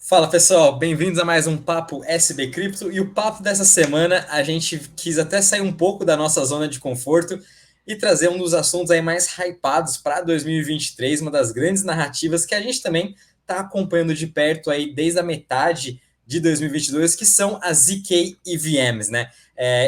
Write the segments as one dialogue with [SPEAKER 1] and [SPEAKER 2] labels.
[SPEAKER 1] Fala pessoal, bem-vindos a mais um Papo SB Cripto. E o papo dessa semana a gente quis até sair um pouco da nossa zona de conforto e trazer um dos assuntos aí mais hypados para 2023, uma das grandes narrativas que a gente também está acompanhando de perto aí desde a metade de 2022, que são as ZK EVMs, né?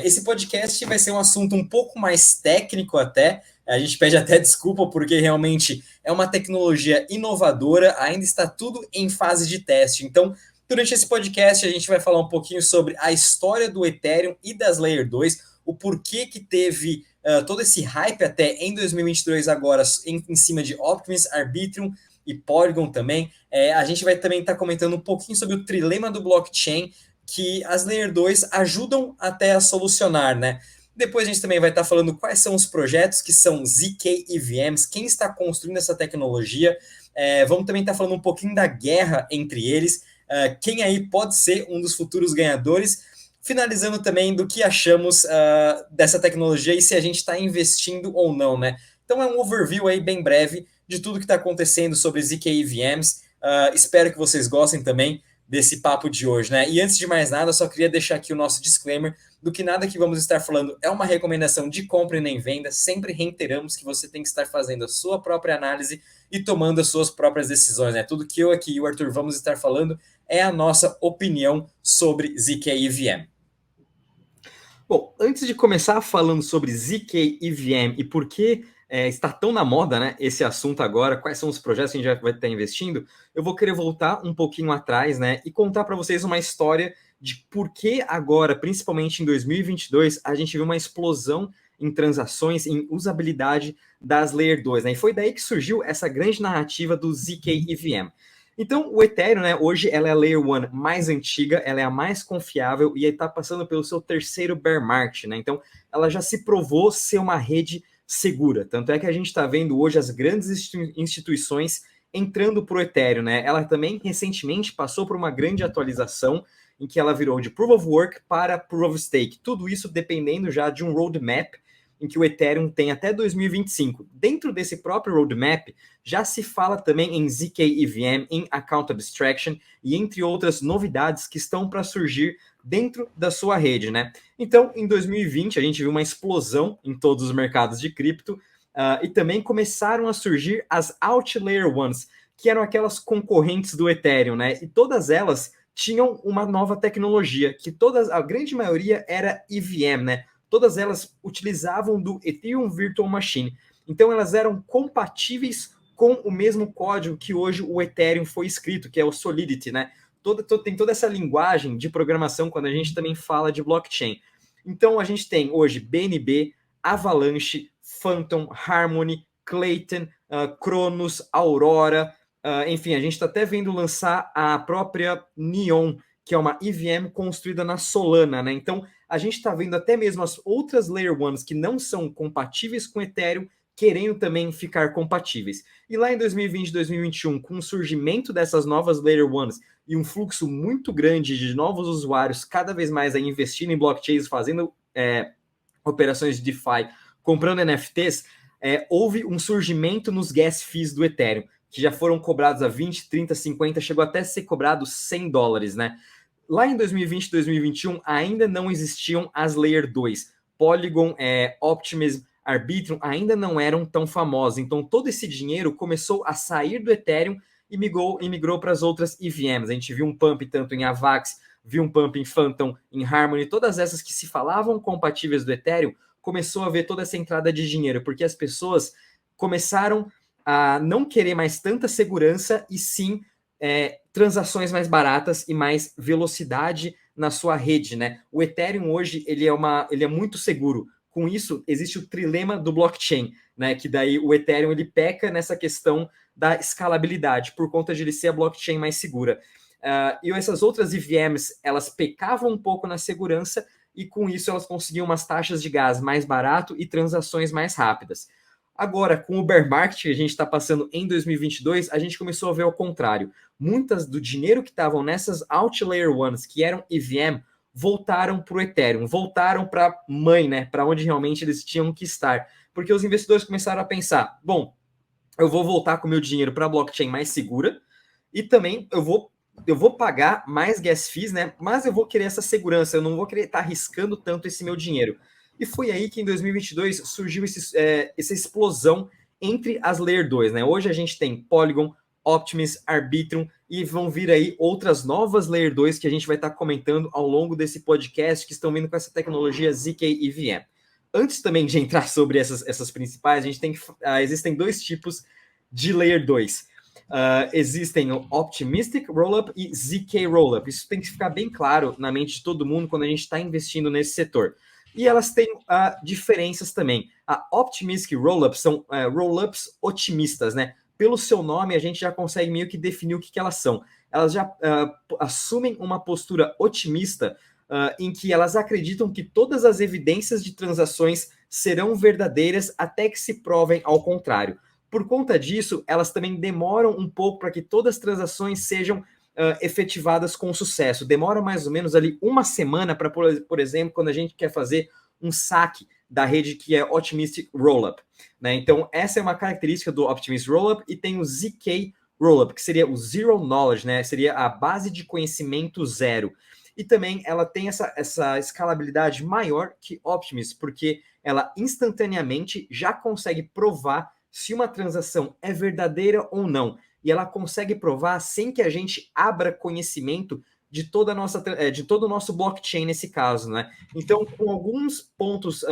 [SPEAKER 1] Esse podcast vai ser um assunto um pouco mais técnico até. A gente pede até desculpa porque realmente é uma tecnologia inovadora, ainda está tudo em fase de teste. Então, durante esse podcast, a gente vai falar um pouquinho sobre a história do Ethereum e das Layer 2, o porquê que teve todo esse hype até em 2022 agora em cima de Optimus, Arbitrum e Polygon também. A gente vai também estar comentando um pouquinho sobre o trilema do blockchain que as Layer 2 ajudam até a solucionar, né? Depois a gente também vai estar falando quais são os projetos que são ZK EVMs, quem está construindo essa tecnologia. Vamos também estar falando um pouquinho da guerra entre eles, quem aí pode ser um dos futuros ganhadores. Finalizando também do que achamos dessa tecnologia e se a gente está investindo ou não, né? Então é um overview aí bem breve de tudo que está acontecendo sobre ZK EVMs. Espero que vocês gostem também desse papo de hoje, né? E antes de mais nada, só queria deixar aqui o nosso disclaimer do que nada que vamos estar falando é uma recomendação de compra e nem venda. Sempre reiteramos que você tem que estar fazendo a sua própria análise e tomando as suas próprias decisões, né? Tudo que eu aqui e o Arthur vamos estar falando é a nossa opinião sobre ZK EVM.
[SPEAKER 2] Bom, antes de começar falando sobre ZK EVM e por que está tão na moda, né, esse assunto agora, quais são os projetos que a gente vai estar investindo, eu vou querer voltar um pouquinho atrás, né, e contar para vocês uma história de por que agora, principalmente em 2022, a gente viu uma explosão em transações, em usabilidade das Layer 2, né, e foi daí que surgiu essa grande narrativa do ZK EVM. Então, o Ethereum, né, hoje ela é a Layer 1 mais antiga, ela é a mais confiável e está passando pelo seu terceiro bear market, né? Então, ela já se provou ser uma rede segura. Tanto é que a gente está vendo hoje as grandes instituições entrando para o Ethereum, né? Ela também recentemente passou por uma grande atualização em que ela virou de Proof of Work para Proof of Stake. Tudo isso dependendo já de um roadmap em que o Ethereum tem até 2025. Dentro desse próprio roadmap, já se fala também em ZK EVM, em Account Abstraction e entre outras novidades que estão para surgir dentro da sua rede, né? Então, em 2020, a gente viu uma explosão em todos os mercados de cripto e também começaram a surgir as Outlayer Ones, que eram aquelas concorrentes do Ethereum, né? E todas elas tinham uma nova tecnologia, que a grande maioria era EVM, né? Todas elas utilizavam do Ethereum Virtual Machine. Então, elas eram compatíveis com o mesmo código que hoje o Ethereum foi escrito, que é o Solidity, né? Tem toda essa linguagem de programação quando a gente também fala de blockchain. Então, a gente tem hoje BNB, Avalanche, Phantom, Harmony, Clayton, Cronos, Aurora, enfim, a gente está até vendo lançar a própria Neon, que é uma EVM construída na Solana, né? Então, a gente está vendo até mesmo as outras Layer 1s que não são compatíveis com Ethereum, querendo também ficar compatíveis. E lá em 2020, 2021, com o surgimento dessas novas Layer 1s e um fluxo muito grande de novos usuários cada vez mais a investindo em blockchains, fazendo operações de DeFi, comprando NFTs, houve um surgimento nos gas fees do Ethereum, que já foram cobrados a 20, 30, 50, chegou até a ser cobrado $100, né? Lá em 2020 e 2021 ainda não existiam as Layer 2. Polygon, Optimism, Arbitrum ainda não eram tão famosos. Então todo esse dinheiro começou a sair do Ethereum e migrou para as outras EVMs. A gente viu um pump tanto em Avax, viu um pump em Phantom, em Harmony, todas essas que se falavam compatíveis do Ethereum, começou a ver toda essa entrada de dinheiro, porque as pessoas começaram a não querer mais tanta segurança e sim transações mais baratas e mais velocidade na sua rede, né? O Ethereum hoje ele é muito seguro. Com isso, existe o trilema do blockchain, né? Que daí o Ethereum ele peca nessa questão da escalabilidade, por conta de ele ser a blockchain mais segura. E essas outras EVMs, elas pecavam um pouco na segurança e com isso elas conseguiam umas taxas de gás mais barato e transações mais rápidas. Agora, com o bear market que a gente está passando em 2022, a gente começou a ver ao contrário. Muitas do dinheiro que estavam nessas Outlayer Ones, que eram EVM, voltaram para o Ethereum, voltaram para a mãe, né? Para onde realmente eles tinham que estar. Porque os investidores começaram a pensar: bom, eu vou voltar com o meu dinheiro para a blockchain mais segura e também eu vou eu vou pagar mais gas fees, né? Mas eu vou querer essa segurança, eu não vou querer estar arriscando tanto esse meu dinheiro. E foi aí que em 2022 surgiu essa explosão entre as Layer 2, né? Hoje a gente tem Polygon, Optimus, Arbitrum e vão vir aí outras novas Layer 2 que a gente vai estar comentando ao longo desse podcast que estão vindo com essa tecnologia ZK EVM. Antes também de entrar sobre essas principais, a gente tem que existem dois tipos de Layer 2. Existem o Optimistic Rollup e ZK Rollup. Isso tem que ficar bem claro na mente de todo mundo quando a gente está investindo nesse setor. E elas têm diferenças também. A Optimistic Rollup são rollups otimistas, né? Pelo seu nome, a gente já consegue meio que definir o que elas são. Elas já assumem uma postura otimista em que elas acreditam que todas as evidências de transações serão verdadeiras até que se provem ao contrário. Por conta disso, elas também demoram um pouco para que todas as transações sejam efetivadas com sucesso. Demora mais ou menos ali uma semana para, por exemplo, quando a gente quer fazer um saque da rede que é Optimistic Rollup. Né? Então, essa é uma característica do Optimistic Rollup e tem o ZK Rollup, que seria o Zero Knowledge, né? Seria a base de conhecimento zero. E também ela tem essa escalabilidade maior que Optimistic, porque ela instantaneamente já consegue provar se uma transação é verdadeira ou não. E ela consegue provar sem que a gente abra conhecimento de toda a nossa, de todo o nosso blockchain nesse caso, né? Então, com alguns pontos,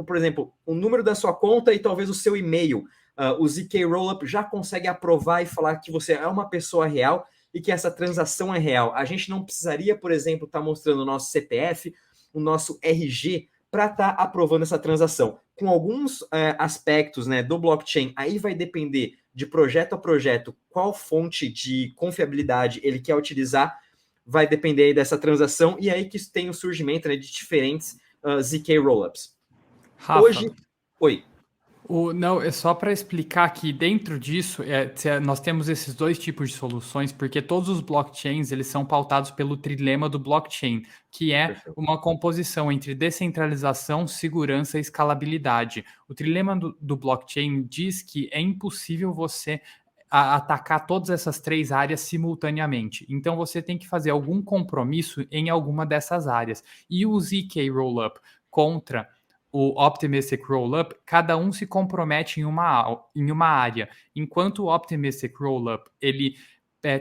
[SPEAKER 2] por exemplo, o número da sua conta e talvez o seu e-mail, o ZK Rollup já consegue aprovar e falar que você é uma pessoa real e que essa transação é real. A gente não precisaria, por exemplo, estar mostrando o nosso CPF, o nosso RG, para estar aprovando essa transação. Com alguns aspectos, né, do blockchain, aí vai depender de projeto a projeto qual fonte de confiabilidade ele quer utilizar, vai depender aí dessa transação, e aí que tem o surgimento, né, de diferentes ZK Rollups.
[SPEAKER 3] Rafa,
[SPEAKER 2] Hoje... Oi.
[SPEAKER 3] Não, é só para explicar que dentro disso nós temos esses dois tipos de soluções, porque todos os blockchains eles são pautados pelo trilema do blockchain, que é
[SPEAKER 2] Perfeito.
[SPEAKER 3] uma composição entre descentralização, segurança e escalabilidade. O trilema do blockchain diz que é impossível você atacar todas essas três áreas simultaneamente. Então você tem que fazer algum compromisso em alguma dessas áreas. E o ZK Rollup contra o Optimistic Rollup, cada um se compromete em uma área, enquanto o Optimistic Rollup ele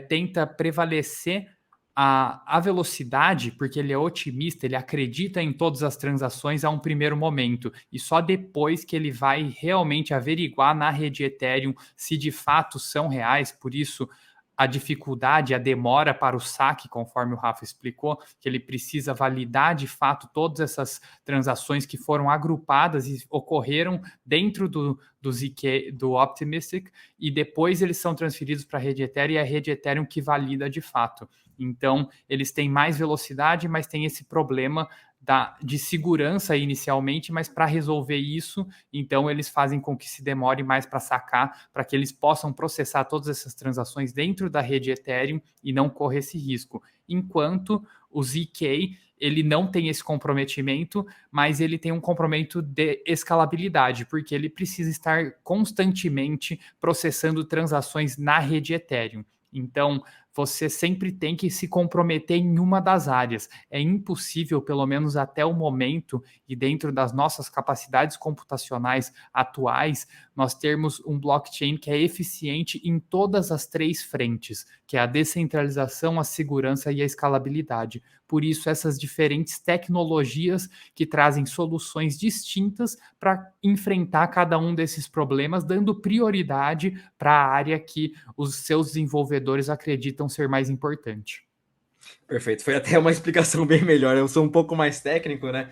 [SPEAKER 3] tenta prevalecer a velocidade, porque ele é otimista, ele acredita em todas as transações a um primeiro momento, e só depois que ele vai realmente averiguar na rede Ethereum se de fato são reais, por isso a dificuldade, a demora para o saque, conforme o Rafa explicou, que ele precisa validar de fato todas essas transações que foram agrupadas e ocorreram dentro do ZK, do Optimistic, e depois eles são transferidos para a rede Ethereum e é a rede Ethereum que valida de fato. Então, eles têm mais velocidade, mas tem esse problema de segurança inicialmente, mas para resolver isso, então eles fazem com que se demore mais para sacar, para que eles possam processar todas essas transações dentro da rede Ethereum e não correr esse risco. Enquanto o ZK, ele não tem esse comprometimento, mas ele tem um comprometimento de escalabilidade, porque ele precisa estar constantemente processando transações na rede Ethereum. Então, você sempre tem que se comprometer em uma das áreas. É impossível, pelo menos até o momento, e dentro das nossas capacidades computacionais atuais, nós termos um blockchain que é eficiente em todas as três frentes, que é a descentralização, a segurança e a escalabilidade. Por isso, essas diferentes tecnologias que trazem soluções distintas para enfrentar cada um desses problemas, dando prioridade para a área que os seus desenvolvedores acreditam ser mais importante.
[SPEAKER 2] Perfeito, foi até uma explicação bem melhor. Eu sou um pouco mais técnico, né?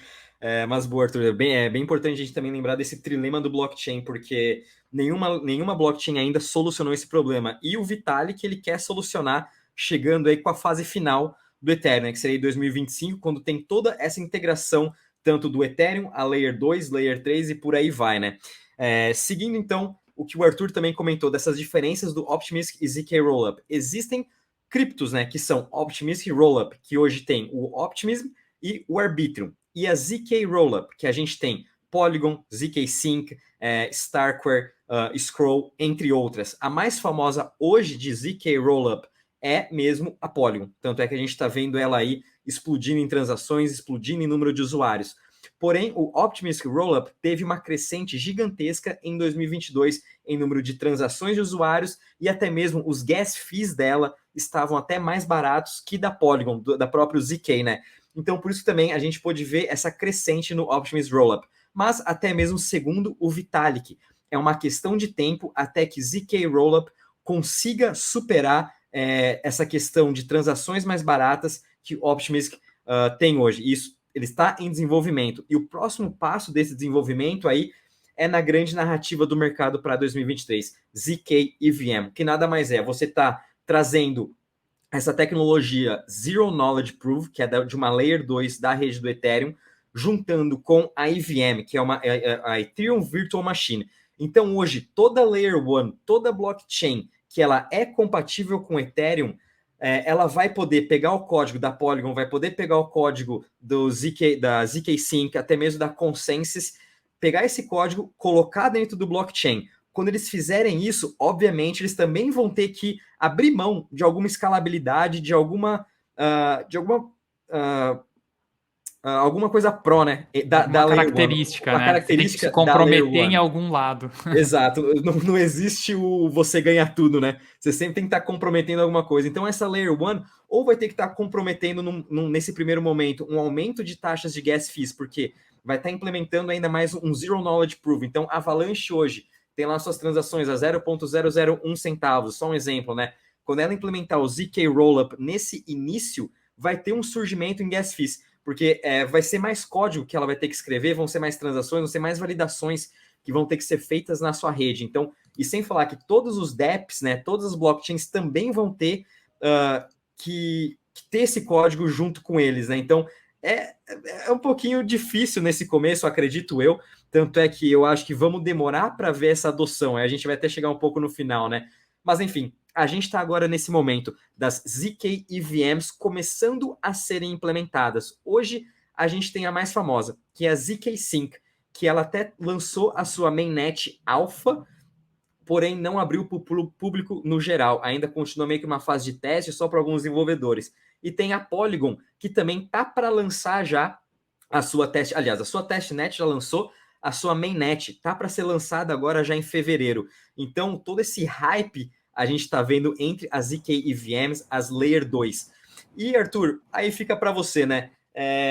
[SPEAKER 2] Mas, boa, Arthur, é bem importante a gente também lembrar desse trilema do blockchain, porque nenhuma blockchain ainda solucionou esse problema. E o Vitalik, ele quer solucionar chegando aí com a fase final do Ethereum, né, que seria em 2025, quando tem toda essa integração, tanto do Ethereum, a Layer 2, Layer 3 e por aí vai, né? Seguindo, então, o que o Arthur também comentou, dessas diferenças do Optimistic e ZK Rollup. Existem criptos, né, que são Optimistic Rollup, que hoje tem o Optimism e o Arbitrum. E a ZK Rollup, que a gente tem Polygon, ZK Sync, Starkware, Scroll, entre outras. A mais famosa hoje de ZK Rollup é mesmo a Polygon. Tanto é que a gente está vendo ela aí explodindo em transações, explodindo em número de usuários. Porém, o Optimistic Rollup teve uma crescente gigantesca em 2022 em número de transações de usuários e até mesmo os gas fees dela estavam até mais baratos que da Polygon, da própria ZK, né? Então, por isso também a gente pôde ver essa crescente no Optimistic Rollup. Mas até mesmo segundo o Vitalik, é uma questão de tempo até que ZK Rollup consiga superar essa questão de transações mais baratas que o Optimistic tem hoje. Isso ele está em desenvolvimento. E o próximo passo desse desenvolvimento aí é na grande narrativa do mercado para 2023, ZK EVM, que nada mais é. Você está trazendo essa tecnologia Zero Knowledge Proof, que é de uma Layer 2 da rede do Ethereum, juntando com a EVM, que é a Ethereum Virtual Machine. Então, hoje, toda Layer 1, toda blockchain que ela é compatível com Ethereum, ela vai poder pegar o código da Polygon, vai poder pegar o código da ZK Sync, até mesmo da Consensus, pegar esse código, colocar dentro do blockchain. Quando eles fizerem isso, obviamente, eles também vão ter que abrir mão de alguma escalabilidade, de alguma coisa pro, né?
[SPEAKER 3] Da característica, né?
[SPEAKER 2] Característica,
[SPEAKER 3] você tem que se comprometer em algum lado.
[SPEAKER 2] Exato. Não existe o você ganha tudo, né? Você sempre tem que estar comprometendo alguma coisa. Então, essa Layer 1 ou vai ter que estar comprometendo nesse primeiro momento um aumento de taxas de gas fees, porque vai estar implementando ainda mais um Zero Knowledge Proof. Então, a Avalanche hoje tem lá suas transações a 0,001 centavos, só um exemplo, né? Quando ela implementar o ZK Rollup nesse início, vai ter um surgimento em gas fees, porque vai ser mais código que ela vai ter que escrever, vão ser mais transações, vão ser mais validações que vão ter que ser feitas na sua rede. Então, e sem falar que todos os dApps, né, todas as blockchains também vão ter que ter esse código junto com eles, né? Então, é um pouquinho difícil nesse começo, acredito eu. Tanto é que eu acho que vamos demorar para ver essa adoção. A gente vai até chegar um pouco no final, né? Mas, enfim, a gente está agora nesse momento das ZK EVMs começando a serem implementadas. Hoje, a gente tem a mais famosa, que é a ZK Sync, que ela até lançou a sua mainnet alpha, porém não abriu para o público no geral. Ainda continua meio que uma fase de teste só para alguns desenvolvedores. E tem a Polygon, que também tá para lançar já a sua teste. Aliás, a sua testnet já lançou, a sua mainnet tá para ser lançada agora já em fevereiro. Então, todo esse hype a gente está vendo entre as ZK EVMs, as Layer 2. E, Arthur, aí fica para você, né?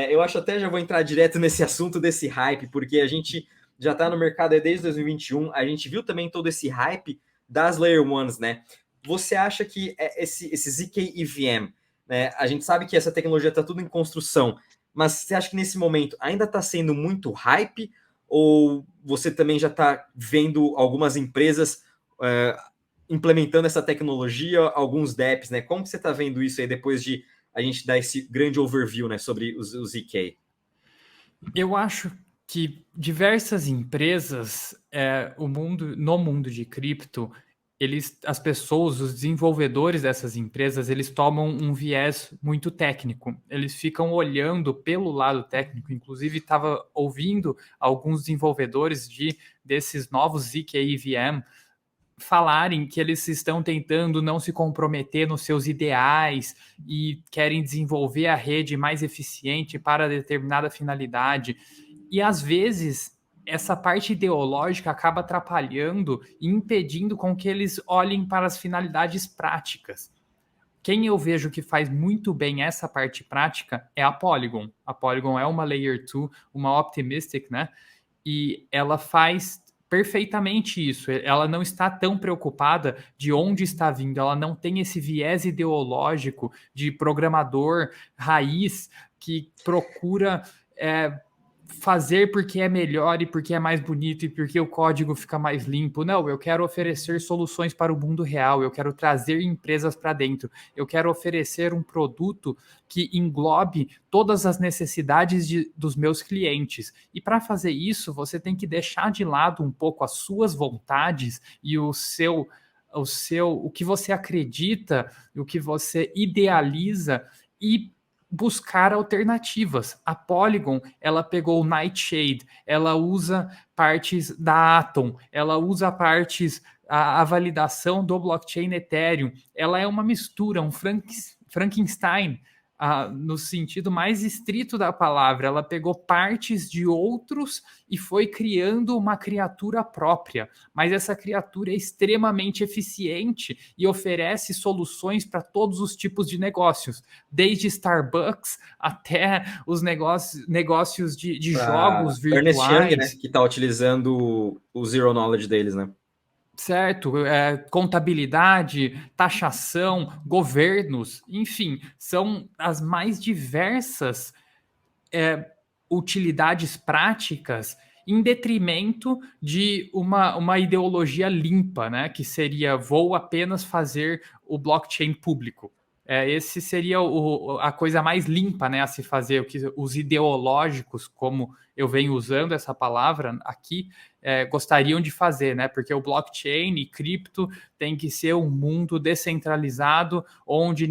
[SPEAKER 2] Eu acho até já vou entrar direto nesse assunto desse hype, porque a gente já está no mercado desde 2021, a gente viu também todo esse hype das Layer 1s, né? Você acha que esse ZK EVM, né, a gente sabe que essa tecnologia está tudo em construção, mas você acha que nesse momento ainda está sendo muito hype, ou você também já está vendo algumas empresas implementando essa tecnologia, alguns dApps, né? Como que você está vendo isso aí depois de a gente dar esse grande overview, né, sobre o ZK?
[SPEAKER 3] Eu acho que diversas empresas, no mundo de cripto, as pessoas, os desenvolvedores dessas empresas, eles tomam um viés muito técnico. Eles ficam olhando pelo lado técnico. Inclusive, estava ouvindo alguns desenvolvedores desses novos ZK EVM falarem que eles estão tentando não se comprometer nos seus ideais e querem desenvolver a rede mais eficiente para determinada finalidade. E às vezes essa parte ideológica acaba atrapalhando e impedindo com que eles olhem para as finalidades práticas. Quem eu vejo que faz muito bem essa parte prática é a Polygon. A Polygon é uma Layer 2, uma Optimistic, né? E ela faz perfeitamente isso. Ela não está tão preocupada de onde está vindo, ela não tem esse viés ideológico de programador raiz que procura fazer porque é melhor e porque é mais bonito e porque o código fica mais limpo. Não, eu quero oferecer soluções para o mundo real, eu quero trazer empresas para dentro, eu quero oferecer um produto que englobe todas as necessidades dos meus clientes. E para fazer isso, você tem que deixar de lado um pouco as suas vontades e o que você acredita, o que você idealiza e buscar alternativas. A Polygon, ela pegou o Nightshade, ela usa partes da Atom, ela usa partes a validação do blockchain Ethereum, ela é uma mistura, um Frankenstein, no sentido mais estrito da palavra. Ela pegou partes de outros e foi criando uma criatura própria, mas essa criatura é extremamente eficiente e oferece soluções para todos os tipos de negócios, desde Starbucks até os negócios de jogos virtuais.
[SPEAKER 2] Ernest Young, né, que está utilizando o Zero Knowledge deles, né?
[SPEAKER 3] Certo, contabilidade, taxação, governos, enfim, são as mais diversas utilidades práticas em detrimento de uma ideologia limpa, né? Que seria vou apenas fazer o blockchain público. Esse seria a coisa mais limpa, né, a se fazer. O que os ideológicos, como eu venho usando essa palavra aqui, gostariam de fazer, né? Porque o blockchain e cripto tem que ser um mundo descentralizado, onde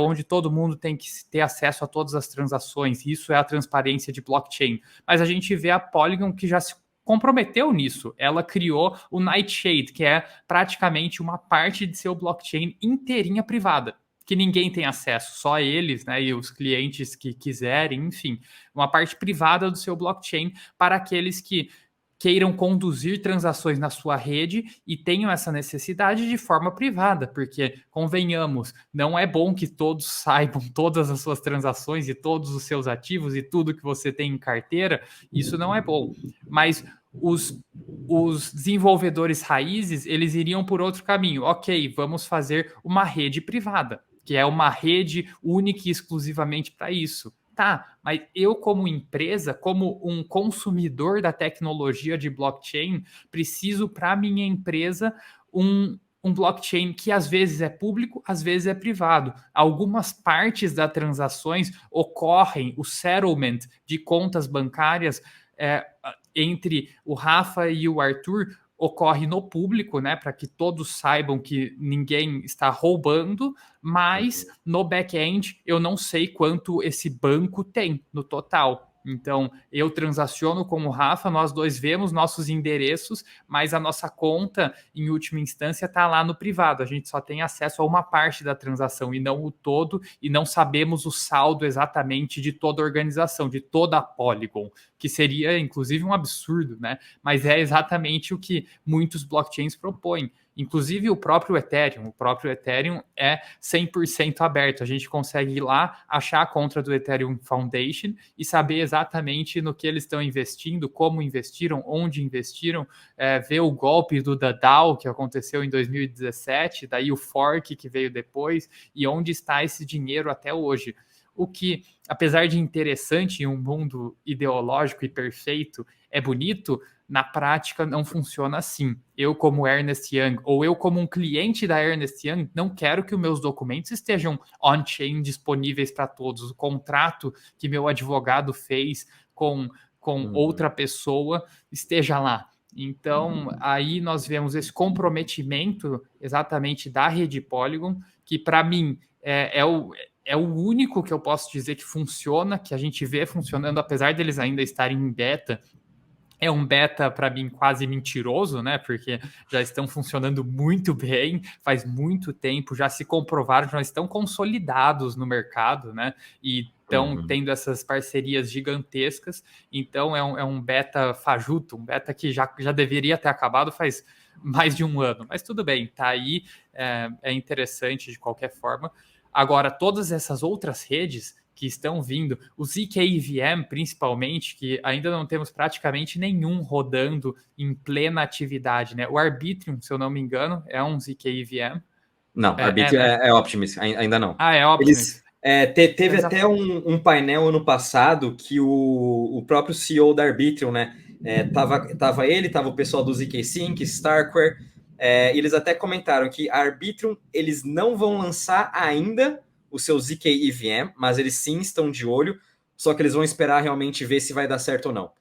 [SPEAKER 3] onde todo mundo tem que ter acesso a todas as transações. Isso é a transparência de blockchain. Mas a gente vê a Polygon que já se comprometeu nisso. Ela criou o Nightshade, que é praticamente uma parte de seu blockchain inteirinha privada, que ninguém tem acesso, só eles, né, e os clientes que quiserem, enfim, uma parte privada do seu blockchain para aqueles que queiram conduzir transações na sua rede e tenham essa necessidade de forma privada, porque, convenhamos, não é bom que todos saibam todas as suas transações e todos os seus ativos e tudo que você tem em carteira, isso não é bom, mas os desenvolvedores raízes, eles iriam por outro caminho. Ok, vamos fazer uma rede privada, que é uma rede única e exclusivamente para isso. Tá, mas eu como empresa, como um consumidor da tecnologia de blockchain, preciso para minha empresa um blockchain que às vezes é público, às vezes é privado. Algumas partes das transações ocorrem, o settlement de contas bancárias entre o Rafa e o Arthur ocorre no público, né, para que todos saibam que ninguém está roubando, mas no back-end eu não sei quanto esse banco tem no total. Então, eu transaciono com o Rafa, nós dois vemos nossos endereços, mas a nossa conta, em última instância, está lá no privado. A gente só tem acesso a uma parte da transação e não o todo, e não sabemos o saldo exatamente de toda a organização, de toda a Polygon, que seria, inclusive, um absurdo, né? Mas é exatamente o que muitos blockchains propõem. Inclusive o próprio Ethereum é 100% aberto. A gente consegue ir lá, achar a conta do Ethereum Foundation e saber exatamente no que eles estão investindo, como investiram, onde investiram, ver o golpe do DAO que aconteceu em 2017, daí o fork que veio depois e onde está esse dinheiro até hoje. O que, apesar de interessante em um mundo ideológico e perfeito, é bonito, na prática não funciona assim. Eu, como Ernest Young, ou eu, como um cliente da Ernest Young, não quero que os meus documentos estejam on-chain disponíveis para todos. O contrato que meu advogado fez com outra pessoa esteja lá. Então, aí nós vemos esse comprometimento exatamente da rede Polygon, que para mim é o único que eu posso dizer que funciona, que a gente vê funcionando, apesar deles ainda estarem em beta. É um beta, para mim, quase mentiroso, né? Porque já estão funcionando muito bem, faz muito tempo, já se comprovaram, já estão consolidados no mercado, né? E estão tendo essas parcerias gigantescas. Então, é um beta fajuto, um beta que já deveria ter acabado faz mais de um ano. Mas tudo bem, tá aí, é interessante de qualquer forma. Agora, todas essas outras redes que estão vindo, o ZK-EVM principalmente, que ainda não temos praticamente nenhum rodando em plena atividade, né? O Arbitrum, se eu não me engano, é um ZK-EVM.
[SPEAKER 2] Não, Arbitrum
[SPEAKER 3] né?
[SPEAKER 2] é Optimus, ainda não.
[SPEAKER 3] Ah, é Optimus.
[SPEAKER 2] Teve até um painel ano passado que o próprio CEO da Arbitrum, né? Tava o pessoal do ZK Sync, Starkware, eles até comentaram que a Arbitrum, eles não vão lançar ainda o seu ZK EVM, mas eles sim estão de olho, só que eles vão esperar realmente ver se vai dar certo ou não.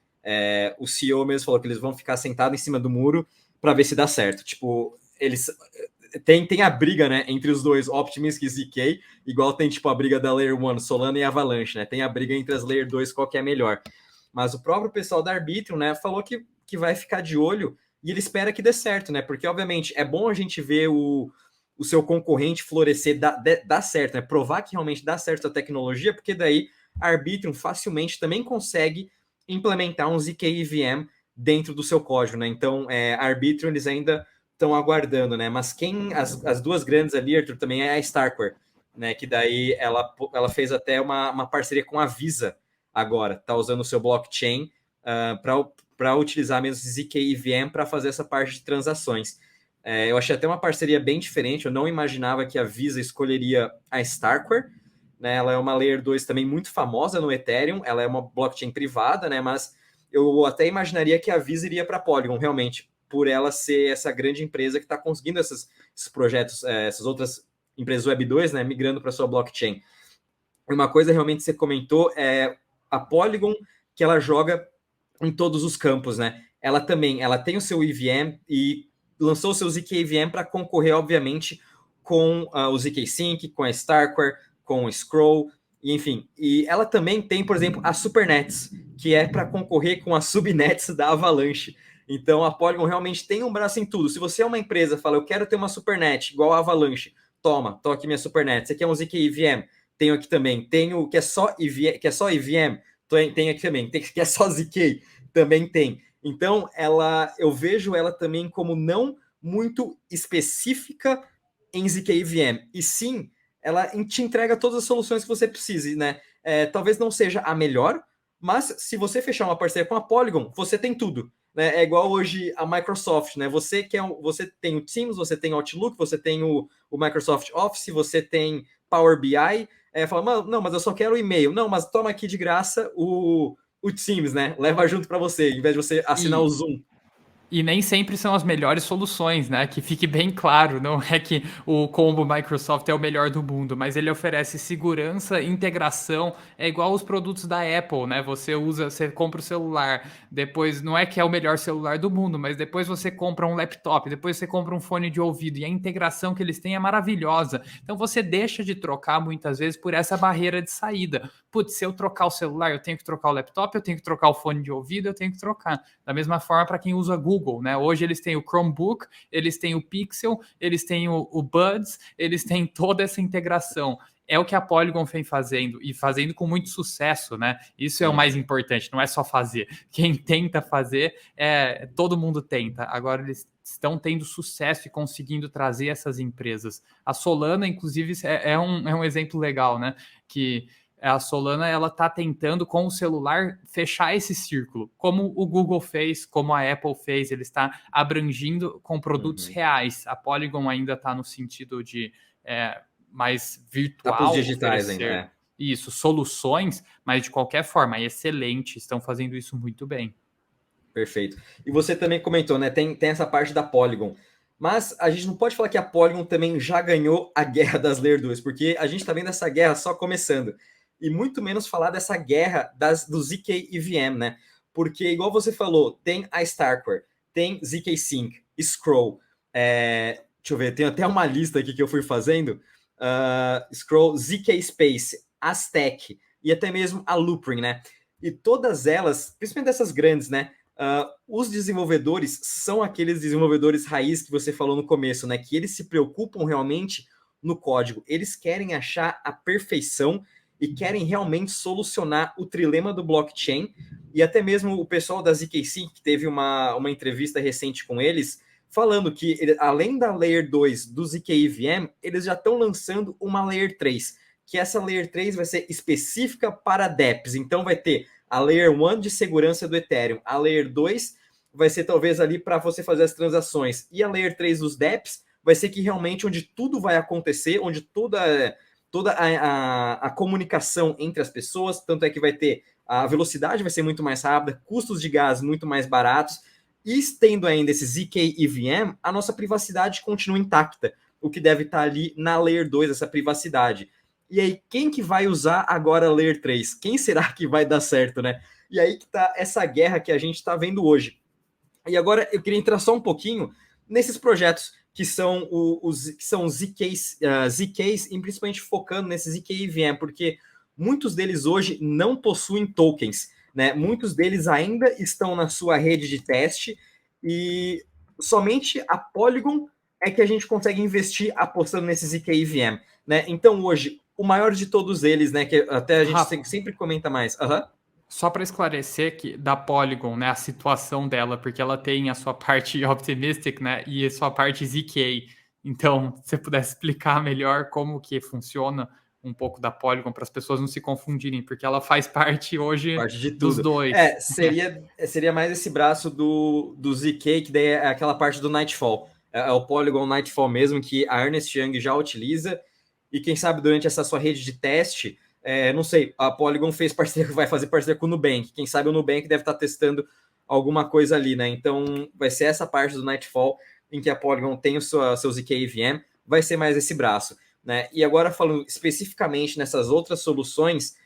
[SPEAKER 2] O CEO mesmo falou que eles vão ficar sentados em cima do muro para ver se dá certo. Tipo, eles tem a briga, né, entre os dois, Optimus e ZK, igual tem tipo a briga da Layer 1, Solana e Avalanche, né? Tem a briga entre as Layer 2, qual que é melhor. Mas o próprio pessoal da Arbitrum, né, falou que vai ficar de olho e ele espera que dê certo, né? Porque, obviamente, é bom a gente ver o seu concorrente florescer, dar certo, né? Provar que realmente dá certo a tecnologia, porque daí a Arbitrum facilmente também consegue implementar um ZK EVM dentro do seu código, né? Então, a Arbitrum eles ainda estão aguardando, né? Mas as duas grandes ali, Arthur, também é a Starkware, né? Que daí ela fez até uma parceria com a Visa agora, tá usando o seu blockchain para utilizar mesmo ZK EVM para fazer essa parte de transações. Eu achei até uma parceria bem diferente, eu não imaginava que a Visa escolheria a Starkware, né? Ela é uma Layer 2 também muito famosa no Ethereum, ela é uma blockchain privada, né? Mas eu até imaginaria que a Visa iria para a Polygon, realmente, por ela ser essa grande empresa que está conseguindo esses projetos, essas outras empresas Web 2, né, migrando para sua blockchain. Uma coisa realmente que você comentou é a Polygon, que ela joga em todos os campos, né? Ela tem o seu EVM e lançou o seu ZK EVM para concorrer, obviamente, com o ZK Sync, com a Starkware, com o Scroll, enfim. E ela também tem, por exemplo, a Supernets, que é para concorrer com as subnets da Avalanche. Então a Polygon realmente tem um braço em tudo. Se você é uma empresa e fala, eu quero ter uma Supernet igual a Avalanche, tô aqui minha Supernet. Você quer um ZK EVM? Tenho aqui também. Tenho que é só EVM, tem aqui também. Tem que é só ZK, também tem. Então, eu vejo ela também como não muito específica em ZK EVM, e sim, ela te entrega todas as soluções que você precise, né? Talvez não seja a melhor, mas se você fechar uma parceria com a Polygon, você tem tudo. Né? É igual hoje a Microsoft, né? Você tem o Teams, você tem o Outlook, você tem o Microsoft Office, você tem Power BI. Fala, não, mas eu só quero o e-mail. Não, mas toma aqui de graça o Teams, né? Leva junto para você, em vez de você assinar o Zoom.
[SPEAKER 3] E nem sempre são as melhores soluções, né? Que fique bem claro, não é que o combo Microsoft é o melhor do mundo, mas ele oferece segurança, integração, é igual os produtos da Apple, né? Você compra o celular, depois não é que é o melhor celular do mundo, mas depois você compra um laptop, depois você compra um fone de ouvido e a integração que eles têm é maravilhosa. Então você deixa de trocar muitas vezes por essa barreira de saída. Putz, se eu trocar o celular, eu tenho que trocar o laptop, eu tenho que trocar o fone de ouvido, eu tenho que trocar. Da mesma forma para quem usa Google, né? Hoje eles têm o Chromebook, eles têm o Pixel, eles têm o Buds, eles têm toda essa integração. É o que a Polygon vem fazendo, e fazendo com muito sucesso, né? Isso é o mais importante, não é só fazer. Quem tenta fazer, todo mundo tenta. Agora eles estão tendo sucesso e conseguindo trazer essas empresas. A Solana, inclusive, é um exemplo legal, né? Que a Solana ela está tentando com o celular fechar esse círculo, como o Google fez, como a Apple fez, ele está abrangindo com produtos reais. A Polygon ainda está no sentido de mais virtual,
[SPEAKER 2] tá digitais ainda,
[SPEAKER 3] isso, soluções, mas de qualquer forma é excelente, estão fazendo isso muito bem.
[SPEAKER 2] Perfeito. E você também comentou, né? Tem essa parte da Polygon. Mas a gente não pode falar que a Polygon também já ganhou a guerra das Layer 2, porque a gente está vendo essa guerra só começando. E muito menos falar dessa guerra do ZK EVM, né? Porque, igual você falou, tem a Starkware, tem ZK Sync, Scroll. Deixa eu ver, tem até uma lista aqui que eu fui fazendo. Scroll, ZK Space, Aztec e até mesmo a Loopring, né? E todas elas, principalmente essas grandes, né? Os desenvolvedores são aqueles desenvolvedores raiz que você falou no começo, né? Que eles se preocupam realmente no código. Eles querem achar a perfeição e querem realmente solucionar o trilema do blockchain. E até mesmo o pessoal da ZK-Sync, que teve uma entrevista recente com eles, falando que, além da Layer 2 do ZK EVM, eles já estão lançando uma Layer 3, que essa Layer 3 vai ser específica para dApps. Então vai ter a Layer 1 de segurança do Ethereum, a Layer 2 vai ser talvez ali para você fazer as transações, e a Layer 3 dos dApps vai ser que realmente onde tudo vai acontecer, onde toda a comunicação entre as pessoas, tanto é que vai ter a velocidade vai ser muito mais rápida, custos de gás muito mais baratos, e tendo ainda esse ZK EVM, a nossa privacidade continua intacta, o que deve estar ali na Layer 2, essa privacidade. E aí, quem que vai usar agora a Layer 3? Quem será que vai dar certo, né? E aí que tá essa guerra que a gente está vendo hoje. E agora eu queria entrar só um pouquinho nesses projetos que são os ZKs, e principalmente focando nesse ZK EVM, porque muitos deles hoje não possuem tokens, né? Muitos deles ainda estão na sua rede de teste e somente a Polygon é que a gente consegue investir apostando nesse ZK EVM, né? Então hoje, o maior de todos eles, né, que até a gente sempre comenta mais.
[SPEAKER 3] Só para esclarecer que da Polygon, né, a situação dela, porque ela tem a sua parte optimistic, né, e a sua parte ZK. Então, se você pudesse explicar melhor como que funciona um pouco da Polygon para as pessoas não se confundirem, porque ela faz parte hoje
[SPEAKER 2] de
[SPEAKER 3] dos
[SPEAKER 2] tudo.
[SPEAKER 3] dois.
[SPEAKER 2] Seria mais esse braço do ZK, que daí é aquela parte do Nightfall. É o Polygon Nightfall mesmo, que a Ernest Young já utiliza, e quem sabe durante essa sua rede de teste, não sei, a Polygon vai fazer parceria com o Nubank. Quem sabe o Nubank deve estar testando alguma coisa ali, né? Então vai ser essa parte do Nightfall em que a Polygon tem o seu ZK EVM, vai ser mais esse braço, né? E agora falando especificamente nessas outras soluções,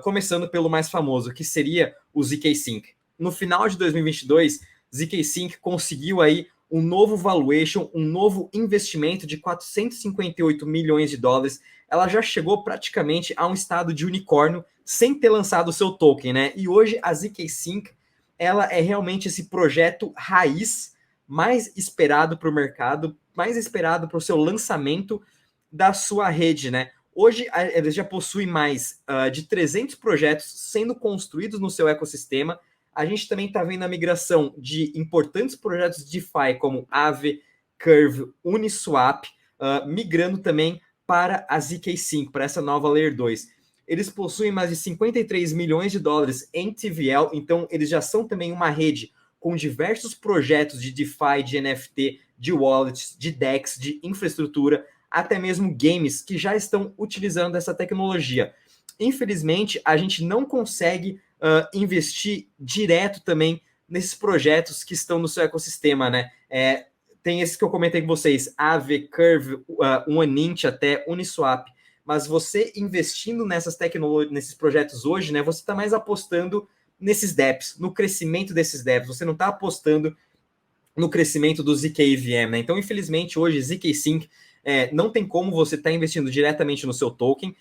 [SPEAKER 2] começando pelo mais famoso, que seria o ZK Sync. No final de 2022, ZK Sync conseguiu aí um novo valuation, um novo investimento de 458 milhões de dólares. Ela já chegou praticamente a um estado de unicórnio sem ter lançado o seu token, né? E hoje a ZK Sync, ela é realmente esse projeto raiz mais esperado para o mercado, mais esperado para o seu lançamento da sua rede, né? Hoje, eles já possuem mais de 300 projetos sendo construídos no seu ecossistema. A gente também está vendo a migração de importantes projetos de DeFi, como Aave, Curve, Uniswap, migrando também para a ZK5, para essa nova Layer 2. Eles possuem mais de 53 milhões de dólares em TVL, então eles já são também uma rede com diversos projetos de DeFi, de NFT, de wallets, de DEX, de infraestrutura, até mesmo games que já estão utilizando essa tecnologia. Infelizmente, a gente não consegue investir direto também nesses projetos que estão no seu ecossistema, né? Tem esses que eu comentei com vocês, Aave, Curve, Uninit, até Uniswap. Mas você investindo nessas tecnologias, nesses projetos hoje, né? Você está mais apostando nesses dApps, no crescimento desses dApps. Você não está apostando no crescimento do ZK EVM, né? Então, infelizmente, hoje, ZK Sync não tem como você estar investindo diretamente no seu token,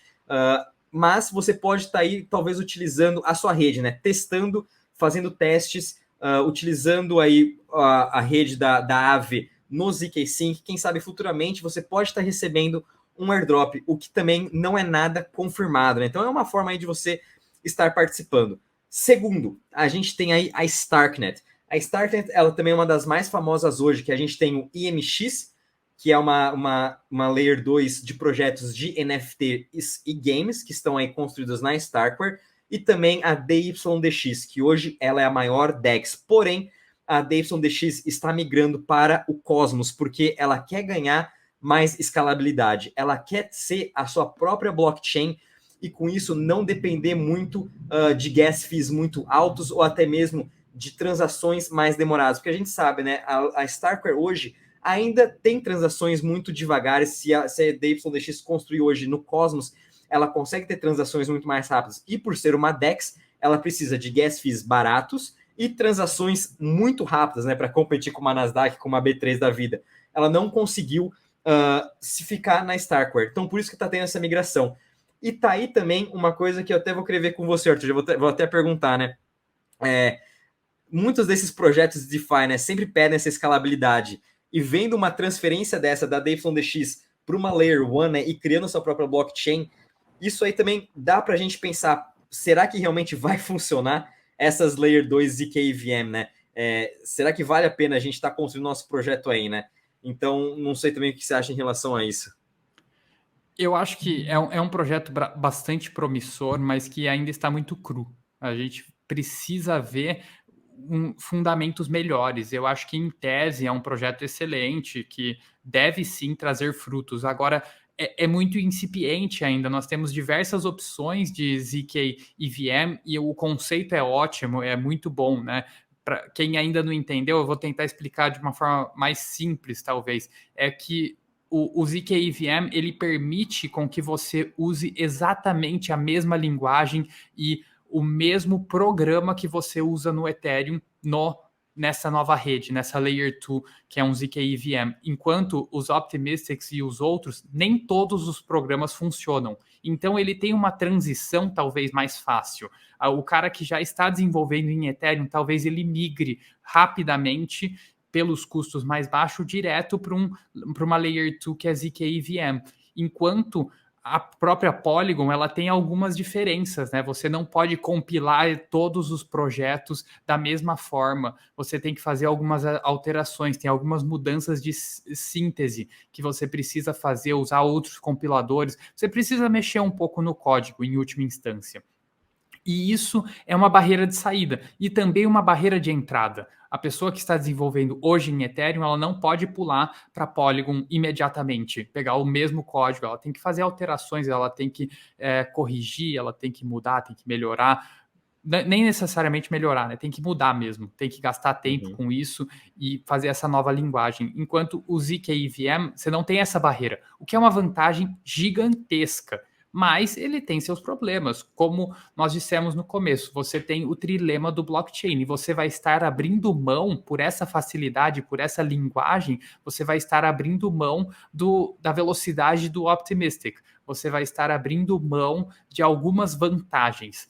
[SPEAKER 2] mas você pode estar aí, talvez, utilizando a sua rede, né? Testando, fazendo testes, utilizando aí a rede da Aave no ZK Sync. Quem sabe, futuramente, você pode estar recebendo um airdrop, o que também não é nada confirmado, né? Então, é uma forma aí de você estar participando. Segundo, a gente tem aí a Starknet. A Starknet, ela também é uma das mais famosas hoje, que a gente tem o IMX, que é uma Layer 2 de projetos de NFTs e games, que estão aí construídos na Starkware, e também a DYDX, que hoje ela é a maior DEX. Porém, a DYDX está migrando para o Cosmos, porque ela quer ganhar mais escalabilidade. Ela quer ser a sua própria blockchain, e com isso não depender muito de gas fees muito altos, ou até mesmo de transações mais demoradas, porque a gente sabe, né, a Starkware hoje ainda tem transações muito devagares. Se a DYDX construir hoje no Cosmos, ela consegue ter transações muito mais rápidas, e por ser uma DEX, ela precisa de gas fees baratos e transações muito rápidas, né, para competir com uma Nasdaq, com uma B3 da vida. Ela não conseguiu se ficar na Starkware, então por isso que está tendo essa migração. E tá aí também uma coisa que eu até vou querer ver com você, Arthur, vou até perguntar, né, muitos desses projetos de DeFi, né, sempre pedem essa escalabilidade, e vendo uma transferência dessa da DYDX para uma Layer 1, né, e criando sua própria blockchain, isso aí também dá para a gente pensar, será que realmente vai funcionar essas Layer 2 ZK EVM, né? Será que vale a pena a gente estar construindo nosso projeto aí, né? Então, não sei também o que você acha em relação a isso.
[SPEAKER 3] Eu acho que é um projeto bastante promissor, mas que ainda está muito cru. A gente precisa ver fundamentos melhores. Eu acho que, em tese, é um projeto excelente, que deve sim trazer frutos. Agora, é muito incipiente ainda. Nós temos diversas opções de ZK EVM e o conceito é ótimo, é muito bom, né? Para quem ainda não entendeu, eu vou tentar explicar de uma forma mais simples, talvez. É que o ZK EVM, ele permite com que você use exatamente a mesma linguagem e o mesmo programa que você usa no Ethereum nessa nova rede, nessa Layer 2, que é um ZK EVM. Enquanto os Optimistics e os outros, nem todos os programas funcionam. Então, ele tem uma transição talvez mais fácil. O cara que já está desenvolvendo em Ethereum, talvez ele migre rapidamente pelos custos mais baixos direto para uma Layer 2 que é ZK EVM. Enquanto a própria Polygon, ela tem algumas diferenças, né? Você não pode compilar todos os projetos da mesma forma. Você tem que fazer algumas alterações, tem algumas mudanças de síntese que você precisa fazer, usar outros compiladores. Você precisa mexer um pouco no código, em última instância. E isso é uma barreira de saída e também uma barreira de entrada. A pessoa que está desenvolvendo hoje em Ethereum, ela não pode pular para Polygon imediatamente, pegar o mesmo código, ela tem que fazer alterações, ela tem que corrigir, ela tem que mudar, tem que melhorar. Nem necessariamente melhorar, né? Tem que mudar mesmo, tem que gastar tempo com isso e fazer essa nova linguagem. Enquanto o ZK EVM, você não tem essa barreira, o que é uma vantagem gigantesca. Mas ele tem seus problemas, como nós dissemos no começo, você tem o trilema do blockchain, e você vai estar abrindo mão, por essa facilidade, por essa linguagem, você vai estar abrindo mão da velocidade do Optimistic, você vai estar abrindo mão de algumas vantagens.